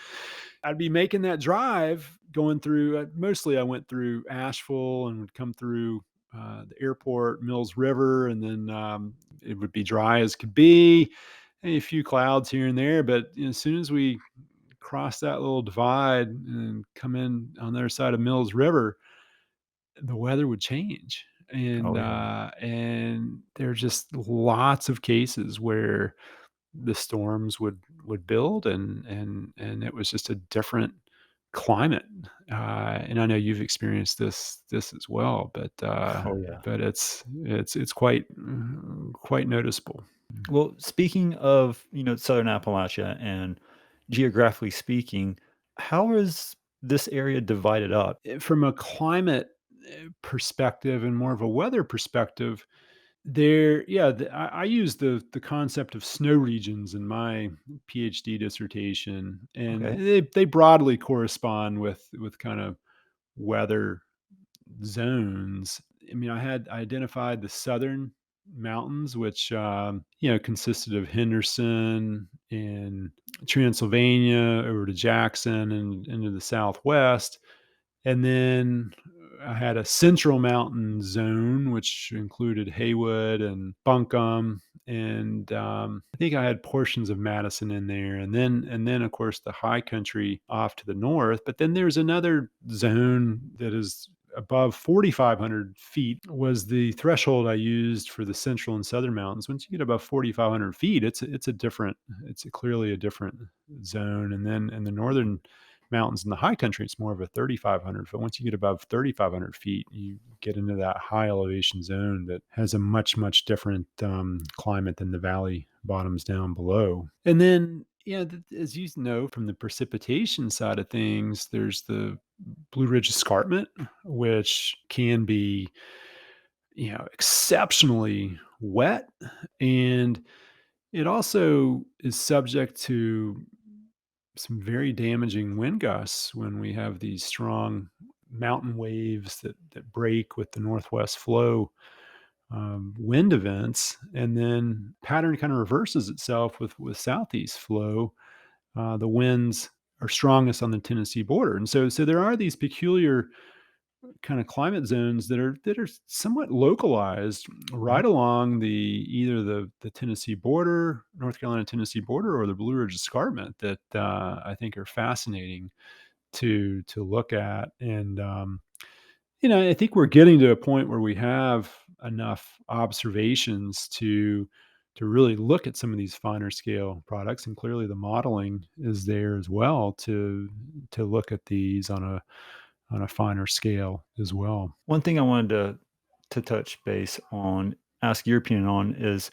I'd be making that drive, going through. Mostly, I went through Asheville and would come through the airport, Mills River, and then it would be dry as could be, and a few clouds here and there. But as soon as we cross that little divide and come in on the other side of Mills River, the weather would change. And Oh, yeah. and there are just lots of cases where the storms would build, and it was just a different climate. And I know you've experienced this as well, Oh, yeah. but it's quite noticeable. Well, speaking of, Southern Appalachia and geographically speaking, how is this area divided up? From a climate perspective and more of a weather perspective, there, yeah, I use the concept of snow regions in my PhD dissertation, and Okay. they broadly correspond with kind of weather zones. I mean, I identified the southern mountains, which consisted of Henderson and Transylvania over to Jackson and into the southwest, and then I had a central mountain zone, which included Haywood and Buncombe, and I think I had portions of Madison in there, and then of course the high country off to the north. But then there's another zone that is above 4,500 feet, was the threshold I used for the central and southern mountains. Once you get above 4,500 feet, it's clearly a different zone. And then in the northern mountains in the high country, it's more of a 3,500. But once you get above 3,500 feet, you get into that high elevation zone that has a much different climate than the valley bottoms down below. And then, as you know, from the precipitation side of things, there's the Blue Ridge Escarpment, which can be, exceptionally wet, and it also is subject to some very damaging wind gusts when we have these strong mountain waves that break with the northwest flow wind events, and then pattern kind of reverses itself with southeast flow. The winds are strongest on the Tennessee border. And so there are these peculiar kind of climate zones that are somewhat localized Mhm. right along either the Tennessee border, North Carolina Tennessee border, or the Blue Ridge Escarpment that I think are fascinating to look at. And I think we're getting to a point where we have enough observations to really look at some of these finer scale products, and clearly the modeling is there as well to look at these on a finer scale as well. One thing I wanted to touch base on, ask your opinion on is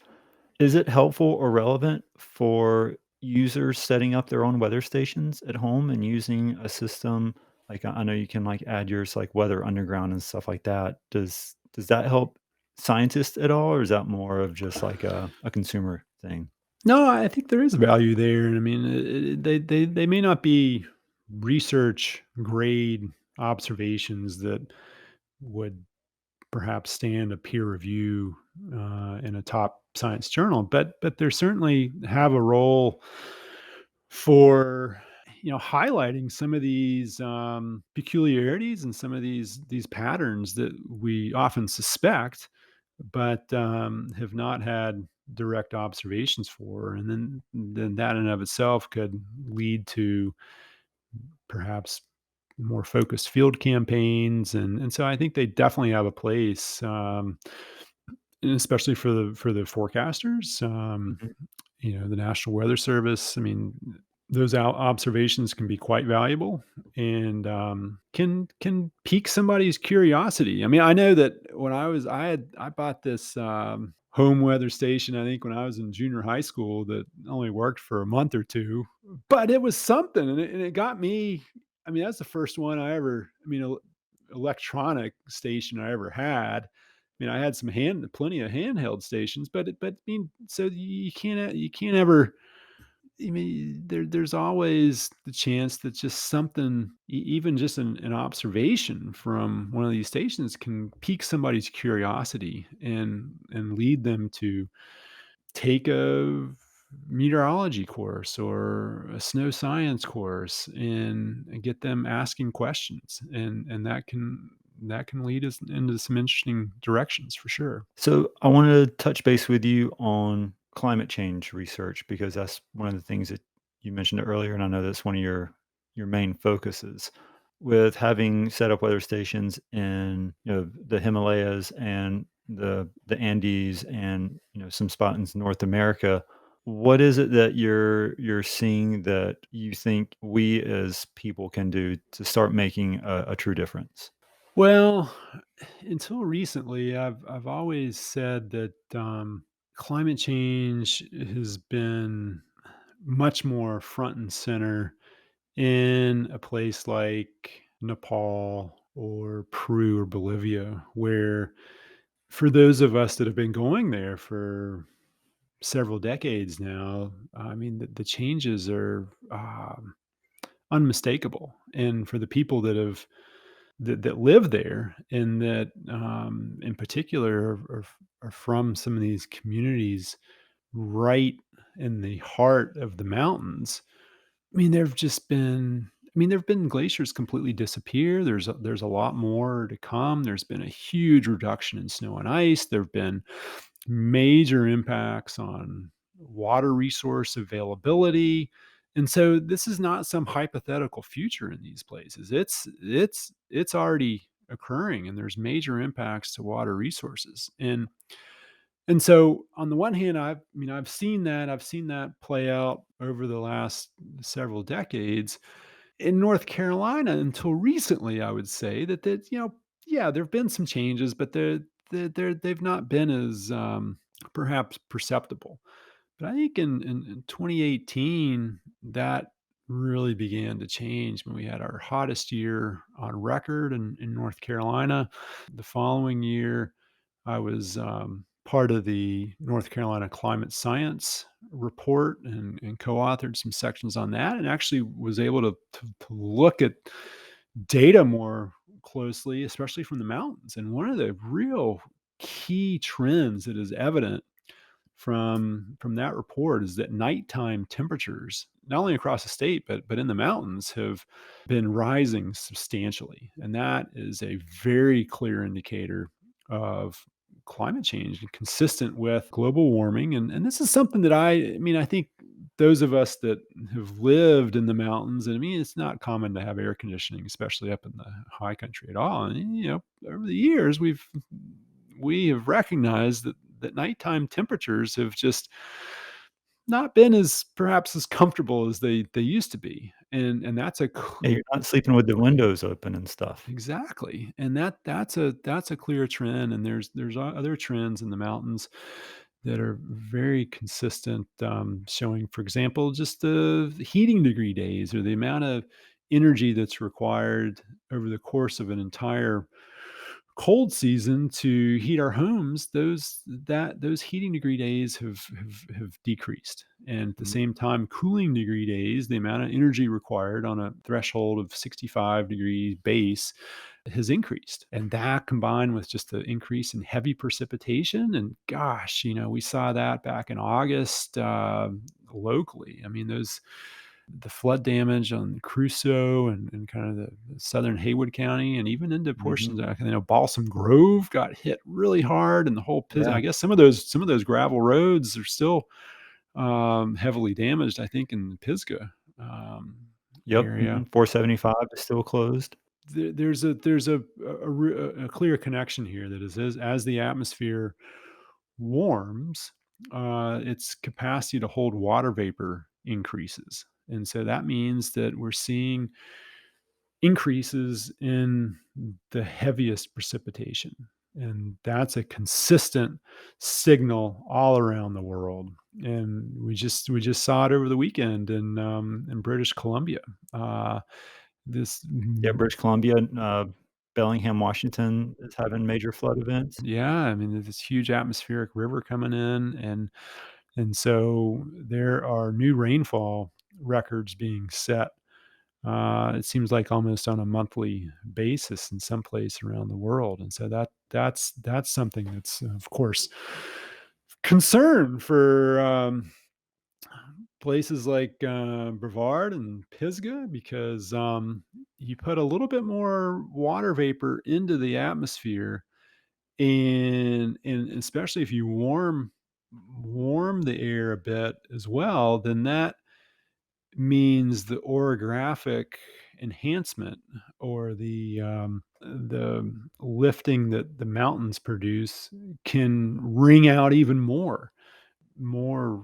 it helpful or relevant for users setting up their own weather stations at home and using a system like I know you can like add yours like Weather Underground and stuff like that. Does that help scientists at all, or is that more of just like a consumer thing? No, I think there is value there, and I mean, they may not be research grade observations that would perhaps stand a peer review in a top science journal, but they certainly have a role for highlighting some of these peculiarities and some of these patterns that we often suspect, but have not had direct observations for, and then that in and of itself could lead to perhaps more focused field campaigns, and so I think they definitely have a place, and especially for the forecasters, Mhm. the National Weather Service. I mean, those observations can be quite valuable, and can pique somebody's curiosity. I mean, I know that when I bought this home weather station, I think when I was in junior high school, that only worked for a month or two, but it was something, and it got me. I mean, that's the first one I ever. I mean, electronic station I ever had. I mean, I had plenty of handheld stations, but I mean, so you can't ever. I mean, there's always the chance that just something, even just an observation from one of these stations, can pique somebody's curiosity and lead them to take a meteorology course or a snow science course, and get them asking questions, and that can lead us into some interesting directions for sure. So I wanted to touch base with you on climate change research because that's one of the things that you mentioned earlier, and I know that's one of your main focuses. With having set up weather stations in the Himalayas and the Andes and some spots in North America, what is it that you're seeing that you think we as people can do to start making a true difference? Well, until recently, I've always said that climate change has been much more front and center in a place like Nepal or Peru or Bolivia, where for those of us that have been going there for several decades now, I mean, the changes are unmistakable. And for the people that live there, and that in particular are from some of these communities right in the heart of the mountains. I mean, there've been glaciers completely disappear. There's a lot more to come. There's been a huge reduction in snow and ice. There've been major impacts on water resource availability. And so this is not some hypothetical future in these places. It's already occurring, and there's major impacts to water resources. And so on the one hand, I've seen that play out over the last several decades in North Carolina. Until recently, I would say that yeah, there've been some changes, but they've not been as perhaps perceptible. But I think in 2018, that really began to change when we had our hottest year on record in North Carolina. The following year, I was part of the North Carolina Climate Science Report, and co-authored some sections on that, and actually was able to look at data more closely, especially from the mountains. And one of the real key trends that is evident from that report is that nighttime temperatures not only across the state, but in the mountains have been rising substantially. And that is a very clear indicator of climate change and consistent with global warming. And this is something that I mean, I think those of us that have lived in the mountains, and I mean, it's not common to have air conditioning, especially up in the high country at all. And, over the years, we have recognized that nighttime temperatures have just not been as perhaps as comfortable as they used to be. And that's a Yeah, you're not sleeping with the windows open and stuff. exactly. And that's a clear trend. And there's other trends in the mountains that are very consistent, showing, for example, just the heating degree days or the amount of energy that's required over the course of an entire cold season to heat our homes. Those heating degree days have decreased, and at the Mhm, same time, cooling degree days, the amount of energy required on a threshold of 65 degrees base, has increased. And that combined with just the increase in heavy precipitation, and gosh, we saw that back in August, locally. I mean, the flood damage on Crusoe and kind of the southern Haywood County, and even into mhm. portions of, Balsam Grove got hit really hard, and the whole Yeah. I guess some of those gravel roads are still, heavily damaged, I think, in the Pisgah, Yep, area. mhm, 475 is still closed. There's a clear connection here that is, as the atmosphere warms, its capacity to hold water vapor increases. And so that means that we're seeing increases in the heaviest precipitation. And that's a consistent signal all around the world. And we just saw it over the weekend in British Columbia. This Yeah, British Columbia, Bellingham, Washington is having major flood events. Yeah, I mean, there's this huge atmospheric river coming in, and so there are new rainfall records being set. It seems like almost on a monthly basis in some place around the world, and so that's something that's, of course, concern for, places like, Brevard and Pisgah, because, you put a little bit more water vapor into the atmosphere, and especially if you warm the air a bit as well, then that means the orographic enhancement, or the lifting that the mountains produce, can wring out even more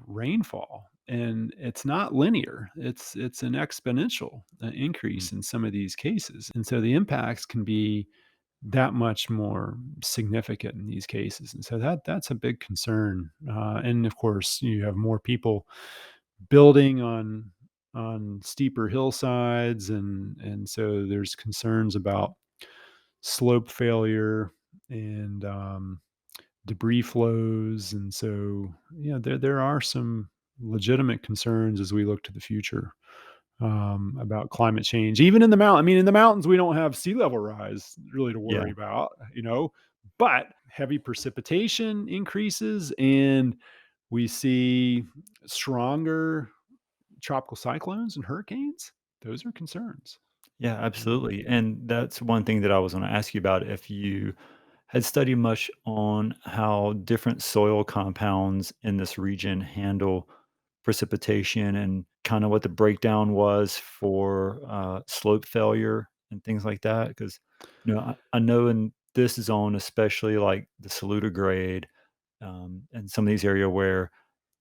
rainfall. And it's not linear, it's an exponential, increase in Mhm. some of these cases, and so the impacts can be that much more significant in these cases. And so that's a big concern. And of course, you have more people building on steeper hillsides, and so there's concerns about slope failure and, debris flows. And so, there are some legitimate concerns as we look to the future, about climate change, even in the mountain. I mean, in the mountains, we don't have sea level rise really to Yeah. worry about, but heavy precipitation increases, and we see stronger tropical cyclones and hurricanes. Those are concerns. Yeah, absolutely. And that's one thing that I was gonna ask you about, if you had studied much on how different soil compounds in this region handle precipitation, and kinda what the breakdown was for, slope failure and things like that. Because I know in this zone, especially, like, the Saluda grade, and some of these area where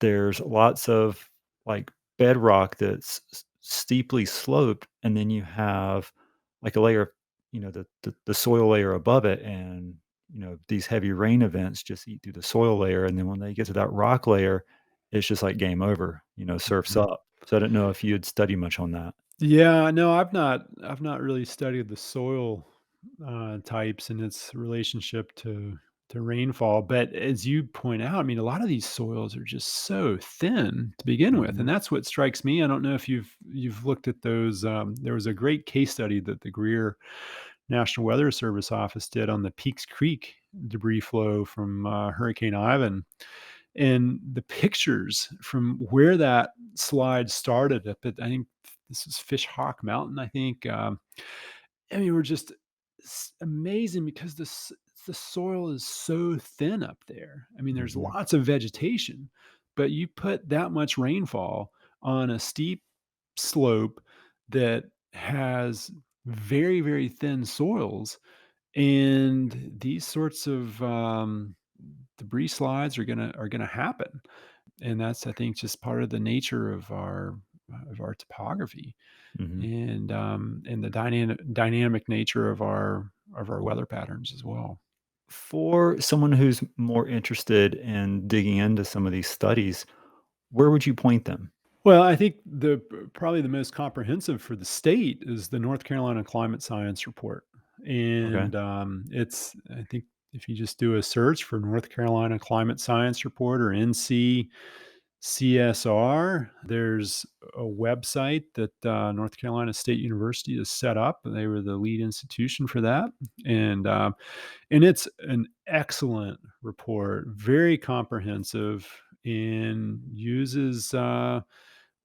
there's lots of, like, bedrock that's steeply sloped, and then you have, like, a layer of, the soil layer above it, and, these heavy rain events just eat through the soil layer, and then when they get to that rock layer, it's just like game over, surf's Mhm. up. So I didn't know if you had studied much on that. Yeah, no, I've not really studied the soil, types and its relationship to rainfall. But as you point out, I mean, a lot of these soils are just so thin to begin with, and Mhm. that's what strikes me. I don't know if you've looked at those. There was a great case study that the Greer National Weather Service office did on the Peaks Creek debris flow from, Hurricane Ivan, And the pictures from where that slide started up at, I think this is Fish Hawk Mountain, I think. I mean, we're just amazing because the soil is so thin up there. I mean, there's Hmm. lots of vegetation, but you put that much rainfall on a steep slope that has very, very thin soils, and these sorts of debris slides are gonna happen, and that's, I think, just part of the nature of our topography, Hmm. and the dynamic nature of our weather patterns as well. For someone who's more interested in digging into some of these studies, where would you point them? Well, I think probably the most comprehensive for the state is the North Carolina Climate Science Report, Okay. and it's, I think, if you just do a search for North Carolina Climate Science Report or NC CSR, there's a website that North Carolina State University has set up. They were the lead institution for that, and and it's an excellent report, very comprehensive, and uses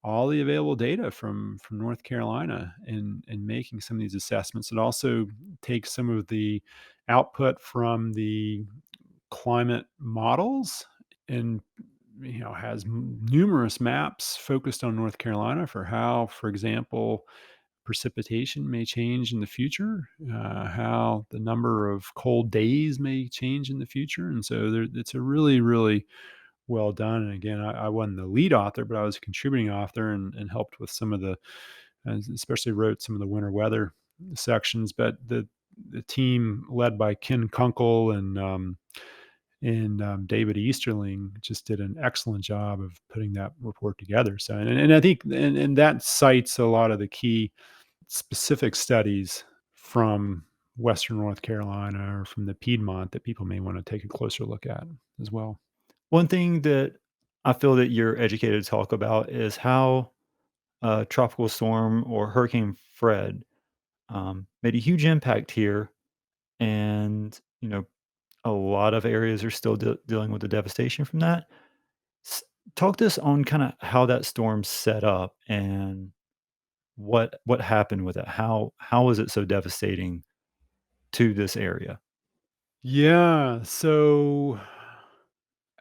all the available data from North Carolina in making some of these assessments. It also takes some of the output from the climate models, and has numerous maps focused on North Carolina for how, for example, precipitation may change in the future, how the number of cold days may change in the future. And so it's a really, really well done. And again, I wasn't the lead author, but I was a contributing author, and helped with some of the, especially wrote some of the winter weather sections. But the team led by Ken Kunkel and David Easterling just did an excellent job of putting that report together. So, and I think, and that cites a lot of the key specific studies from Western North Carolina or from the Piedmont that people may want to take a closer look at as well. One thing that I feel that you're educated to talk about is how Tropical Storm or Hurricane Fred made a huge impact here, and a lot of areas are still dealing with the devastation from that. S- Talk to us on kind of how that storm set up and what happened with it. How was it so devastating to this area? Yeah, so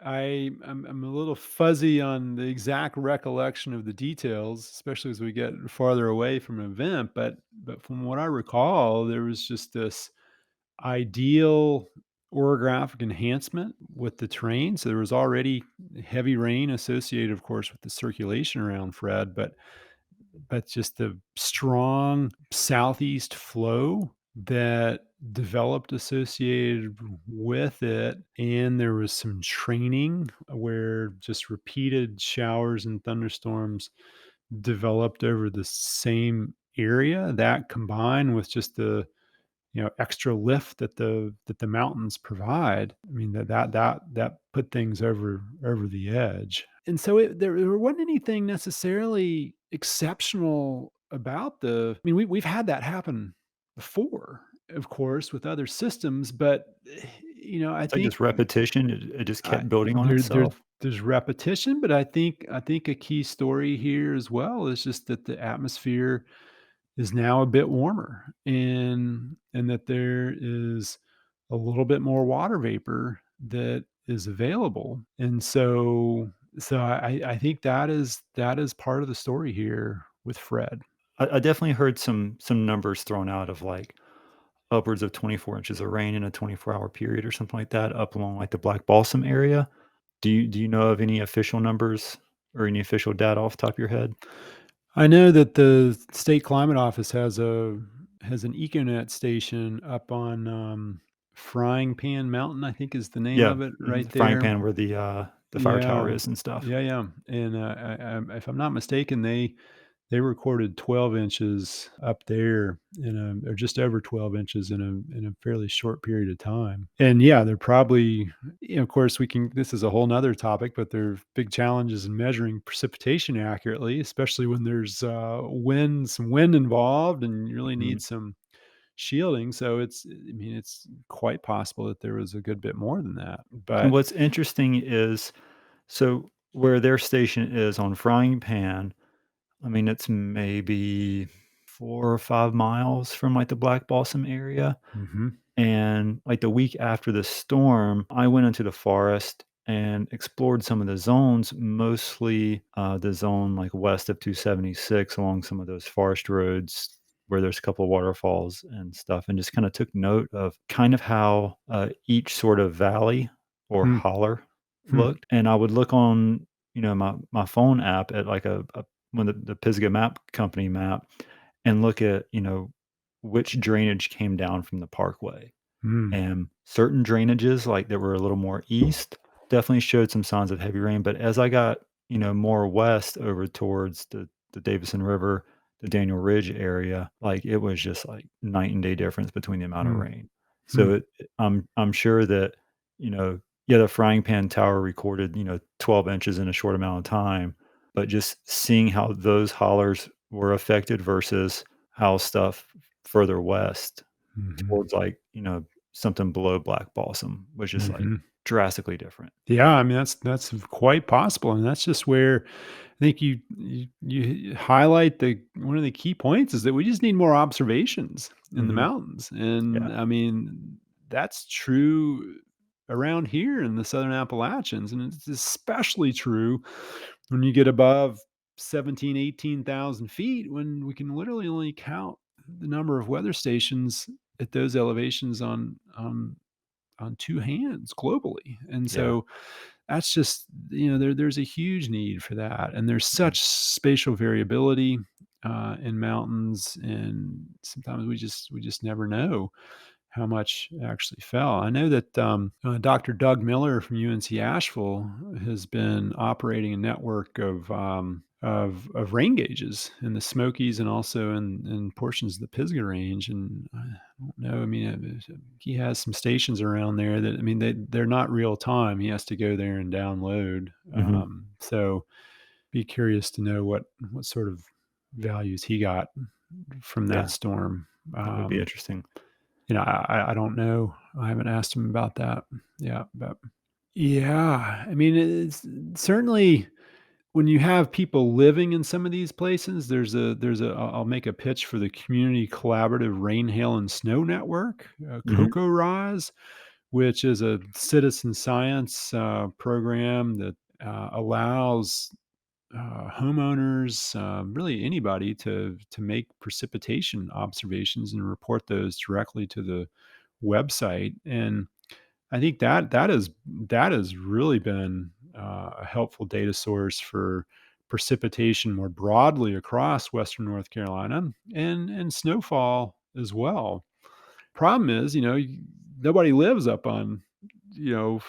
I'm a little fuzzy on the exact recollection of the details, especially as we get farther away from an event. But from what I recall, there was just this ideal orographic enhancement with the terrain. So there was already heavy rain associated, of course, with the circulation around Fred, but just the strong southeast flow that developed associated with it. And there was some training where just repeated showers and thunderstorms developed over the same area, that combined with just the extra lift that the mountains provide. I mean, that put things over the edge. And so there wasn't anything necessarily exceptional about I mean, we've had that happen before, of course, with other systems, but I It's like think just repetition. It just I, kept building on there itself. there's repetition, but I think a key story here as well is just that the atmosphere is now a bit warmer, and that there is a little bit more water vapor that is available. And so I think that is part of the story here with Fred. I definitely heard some numbers thrown out of like upwards of 24 inches of rain in a 24-hour period or something like that up along like the Black Balsam area. Do you know of any official numbers or any official data off the top of your head? I know that the state climate office has an econet station up on Frying Pan Mountain, I think is the name Yeah, of it, mhm, right the frying there. pan where the fire tower Yeah, is and stuff. yeah, yeah. And if I'm not mistaken, they recorded 12 inches up there or just over 12 inches in a fairly short period of time. And yeah, they're probably, of course, this is a whole nother topic, but there are big challenges in measuring precipitation accurately, especially when there's some wind involved, and you really Mhm. need some shielding. So I mean, it's quite possible that there was a good bit more than that. And But what's interesting is So where their station is on Frying Pan, I mean, it's maybe 4 or 5 miles from like the Black Balsam area. Hmm. And like the week after the storm, I went into the forest and explored some of the zones, mostly the zone like west of 276 along some of those forest roads where there's a couple of waterfalls and stuff, and just kind of took note of kind of how each sort of valley or Hmm. holler Hmm. looked. And I would look on, my phone app at like a when the Pisgah map company map and look at, which drainage came down from the parkway. Hmm. And certain drainages, like that were a little more east, definitely showed some signs of heavy rain. But as I got, more west over towards the Davison River, the Daniel Ridge area, like it was just like night and day difference between the amount of Hmm. rain. Hmm. So I'm sure that, yeah, the frying pan tower recorded, 12 inches in a short amount of time, but just seeing how those hollers were affected versus how stuff further west Hmm. towards like, something below Black Balsam was just like Hmm. drastically different. Yeah, I mean that's quite possible, and that's just where I think you highlight the one of the key points is that we just need more observations in the Mhm. mountains, Yeah. and I mean that's true around here in the Southern Appalachians, and it's especially true when you get above 17, 18,000 feet, when we can literally only count the number of weather stations at those elevations on two hands globally. And Yeah. so that's just, there's a huge need for that. And there's Mhm. such spatial variability in mountains, and sometimes we just never know how much actually fell. I know that Dr. Doug Miller from UNC Asheville has been operating a network of rain gauges in the Smokies and also in portions of the Pisgah Range. And I don't know. I mean, he has some stations around there that, I mean, they're not real time. He has to go there and download. Mhm. So be curious to know what sort of values he got from that Yeah. storm. That would be Um, interesting. I don't know. I haven't asked him about that. Yeah, but yeah, I mean, it's certainly when you have people living in some of these places, there's a I'll make a pitch for the Community Collaborative Rain, Hail, and Snow Network, Mhm. Coco Rise, which is a citizen science program that allows homeowners, really anybody, to make precipitation observations and report those directly to the website. And I think that has really been a helpful data source for precipitation more broadly across Western North Carolina, and snowfall as well. Problem is, nobody lives up on, you know,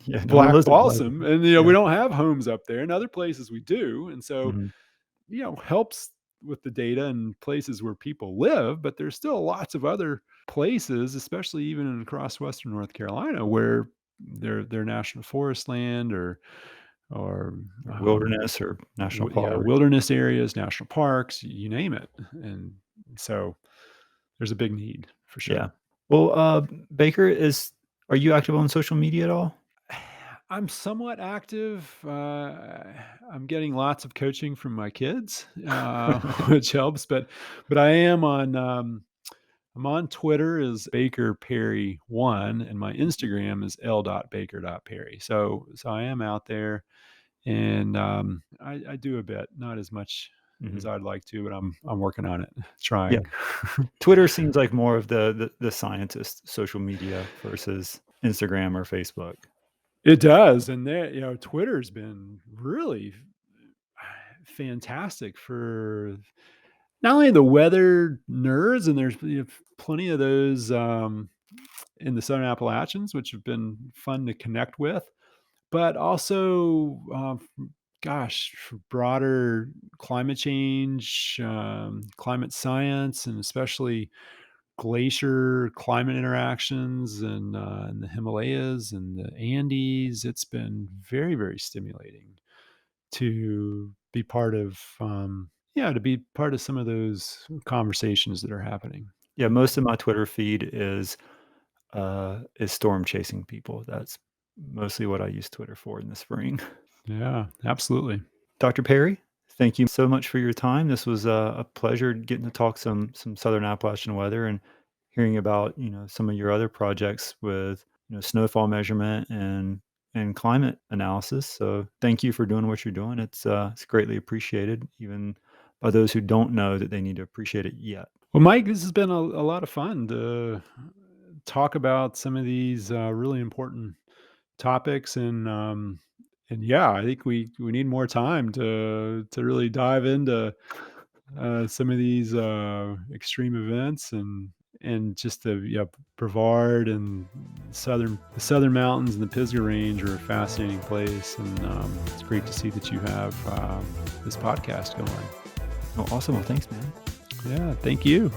Yeah, no one Black lives at Black Balsam, and Yeah. we don't have homes up there. In other places, we do, and so Mhm. helps with the data in places where people live. But there's still lots of other places, especially even across Western North Carolina, where they're national forest land or Or wilderness or national yeah, park. wilderness areas, national parks, you name it. And so there's a big need for Yeah. sure. Well, Baker, are you active on social media at all? I'm somewhat active. I'm getting lots of coaching from my kids, which helps. But I am on. I'm on Twitter as Baker Perry one, and my Instagram is l.baker.perry. So I am out there, and I do a bit, not as much as Mhm. I'd like to, but I'm working on it, Yeah. trying. Twitter seems like more of the scientist social media versus Instagram or Facebook. It does, and there, Twitter's been really fantastic for not only the weather nerds, and there's plenty of those in the Southern Appalachians, which have been fun to connect with, but also, gosh, for broader climate change, climate science, and especially glacier climate interactions in the Himalayas and the Andes. It's been very, very stimulating to be part of, yeah, to be part of some of those conversations that are happening. Yeah, most of my Twitter feed is storm chasing people. That's mostly what I use Twitter for in the spring. Yeah, absolutely. Dr. Perry, thank you so much for your time. This was a pleasure getting to talk some Southern Appalachian weather and hearing about, some of your other projects with, snowfall measurement and climate analysis. So thank you for doing what you're doing. It's greatly appreciated, even by those who don't know that they need to appreciate it yet. Well, Mike, this has been a lot of fun to talk about some of these really important topics, and yeah, I think we need more time to really dive into some of these extreme events, and just the Brevard and the southern mountains and the Pisgah Range are a fascinating place, and it's great to see that you have this podcast going. Oh, awesome. Well, thanks, man. Yeah, thank you.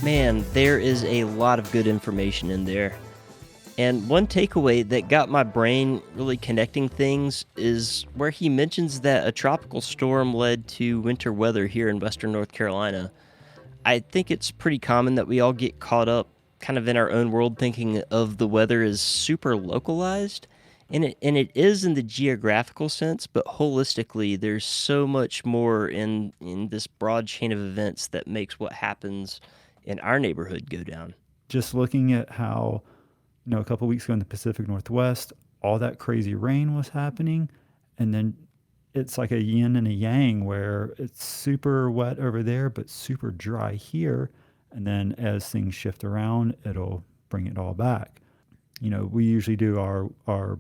Man, there is a lot of good information in there. And one takeaway that got my brain really connecting things is where he mentions that a tropical storm led to winter weather here in western North Carolina. I think it's pretty common that we all get caught up kind of in our own world thinking of the weather as super localized. And it is in the geographical sense, but holistically, there's so much more in this broad chain of events that makes what happens in our neighborhood go down. Just looking at how, a couple of weeks ago in the Pacific Northwest, all that crazy rain was happening. And then it's like a yin and a yang where it's super wet over there, but super dry here. And then as things shift around, it'll bring it all back. We usually do our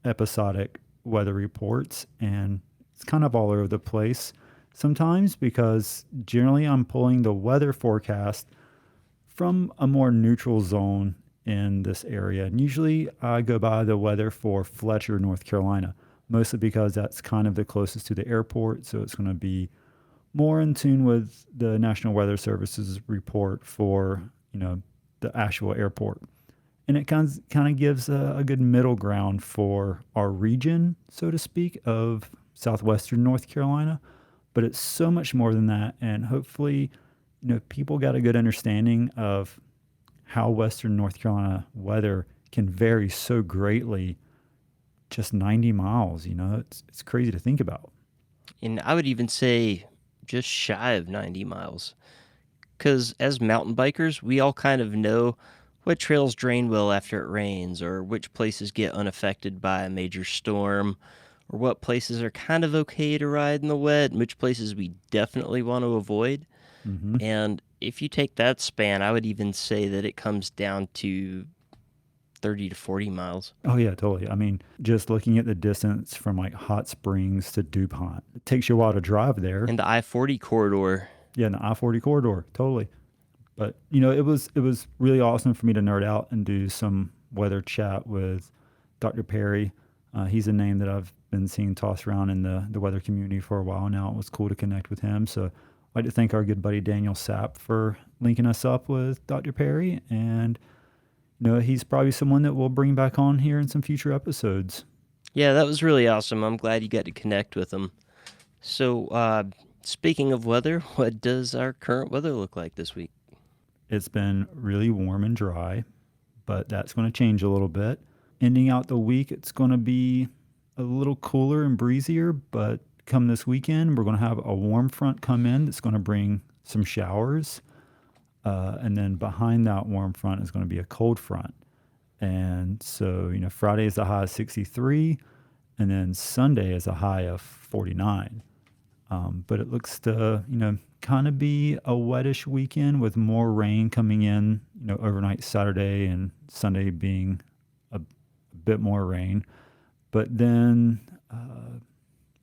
episodic weather reports, and it's kind of all over the place sometimes because generally I'm pulling the weather forecast from a more neutral zone in this area. And usually I go by the weather for Fletcher, North Carolina, mostly because that's kind of the closest to the airport. So it's going to be more in tune with the National Weather Service's report for, the actual airport. And it kind of gives a good middle ground for our region, so to speak, of southwestern North Carolina. But it's so much more than that. And hopefully, people got a good understanding of how western North Carolina weather can vary so greatly, just 90 miles, it's crazy to think about. And I would even say just shy of 90 miles. Because as mountain bikers, we all kind of know what trails drain well after it rains, or which places get unaffected by a major storm, or what places are kind of okay to ride in the wet, and which places we definitely want to avoid. Mm-hmm. And if you take that span, I would even say that it comes down to 30 to 40 miles. Oh, yeah, totally. I mean, just looking at the distance from like Hot Springs to DuPont, it takes you a while to drive there. And the I-40 corridor. Yeah, in the I-40 corridor, totally. But, it was really awesome for me to nerd out and do some weather chat with Dr. Perry. He's a name that I've been seeing tossed around in the weather community for a while now. It was cool to connect with him. So I'd like to thank our good buddy Daniel Sapp for linking us up with Dr. Perry. And, he's probably someone that we'll bring back on here in some future episodes. Yeah, that was really awesome. I'm glad you got to connect with him. So, speaking of weather, what does our current weather look like this week? It's been really warm and dry, but that's going to change a little bit. Ending out the week, it's going to be a little cooler and breezier, but come this weekend, we're going to have a warm front come in that's going to bring some showers. And then behind that warm front is going to be a cold front. And so, Friday is a high of 63, and then Sunday is a high of 49. But it looks to, kind of be a wettish weekend with more rain coming in, overnight Saturday and Sunday being a bit more rain. But then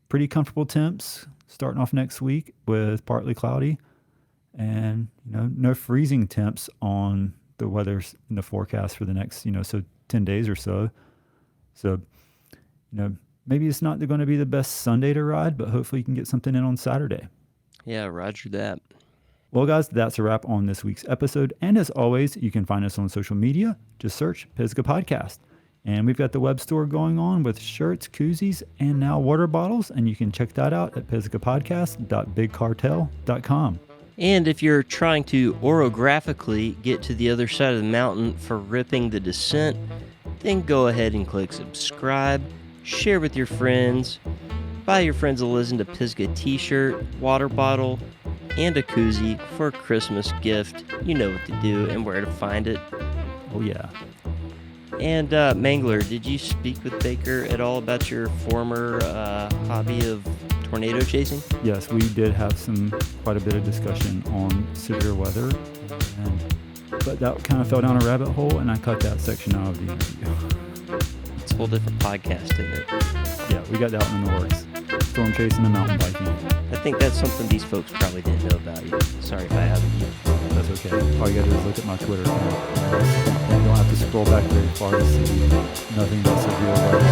pretty comfortable temps starting off next week with partly cloudy and, no freezing temps on the weather in the forecast for the next, 10 days or so. So, maybe it's not going to be the best Sunday to ride, but hopefully you can get something in on Saturday. Yeah, roger that. Well, guys, that's a wrap on this week's episode. And as always, you can find us on social media. Just search Pisgah Podcast. And we've got the web store going on with shirts, koozies, and now water bottles. And you can check that out at pisgahpodcast.bigcartel.com. And if you're trying to orographically get to the other side of the mountain for ripping the descent, then go ahead and click subscribe, share with your friends, buy your friends a Listen to Pisgah t-shirt, water bottle, and a koozie for a Christmas gift. You know what to do and where to find it. Oh, yeah. And Mangler, did you speak with Baker at all about your former hobby of tornado chasing? Yes, we did have quite a bit of discussion on severe weather, but that kind of fell down a rabbit hole, and I cut that section out of the interview. It's a whole different podcast, isn't it? Yeah, we got that one in the works. Storm chasing and mountain biking. I think that's something these folks probably didn't know about you. Sorry if I haven't. That's okay. All you gotta do is look at my Twitter account. You don't have to scroll back very far to see nothing but severe weather.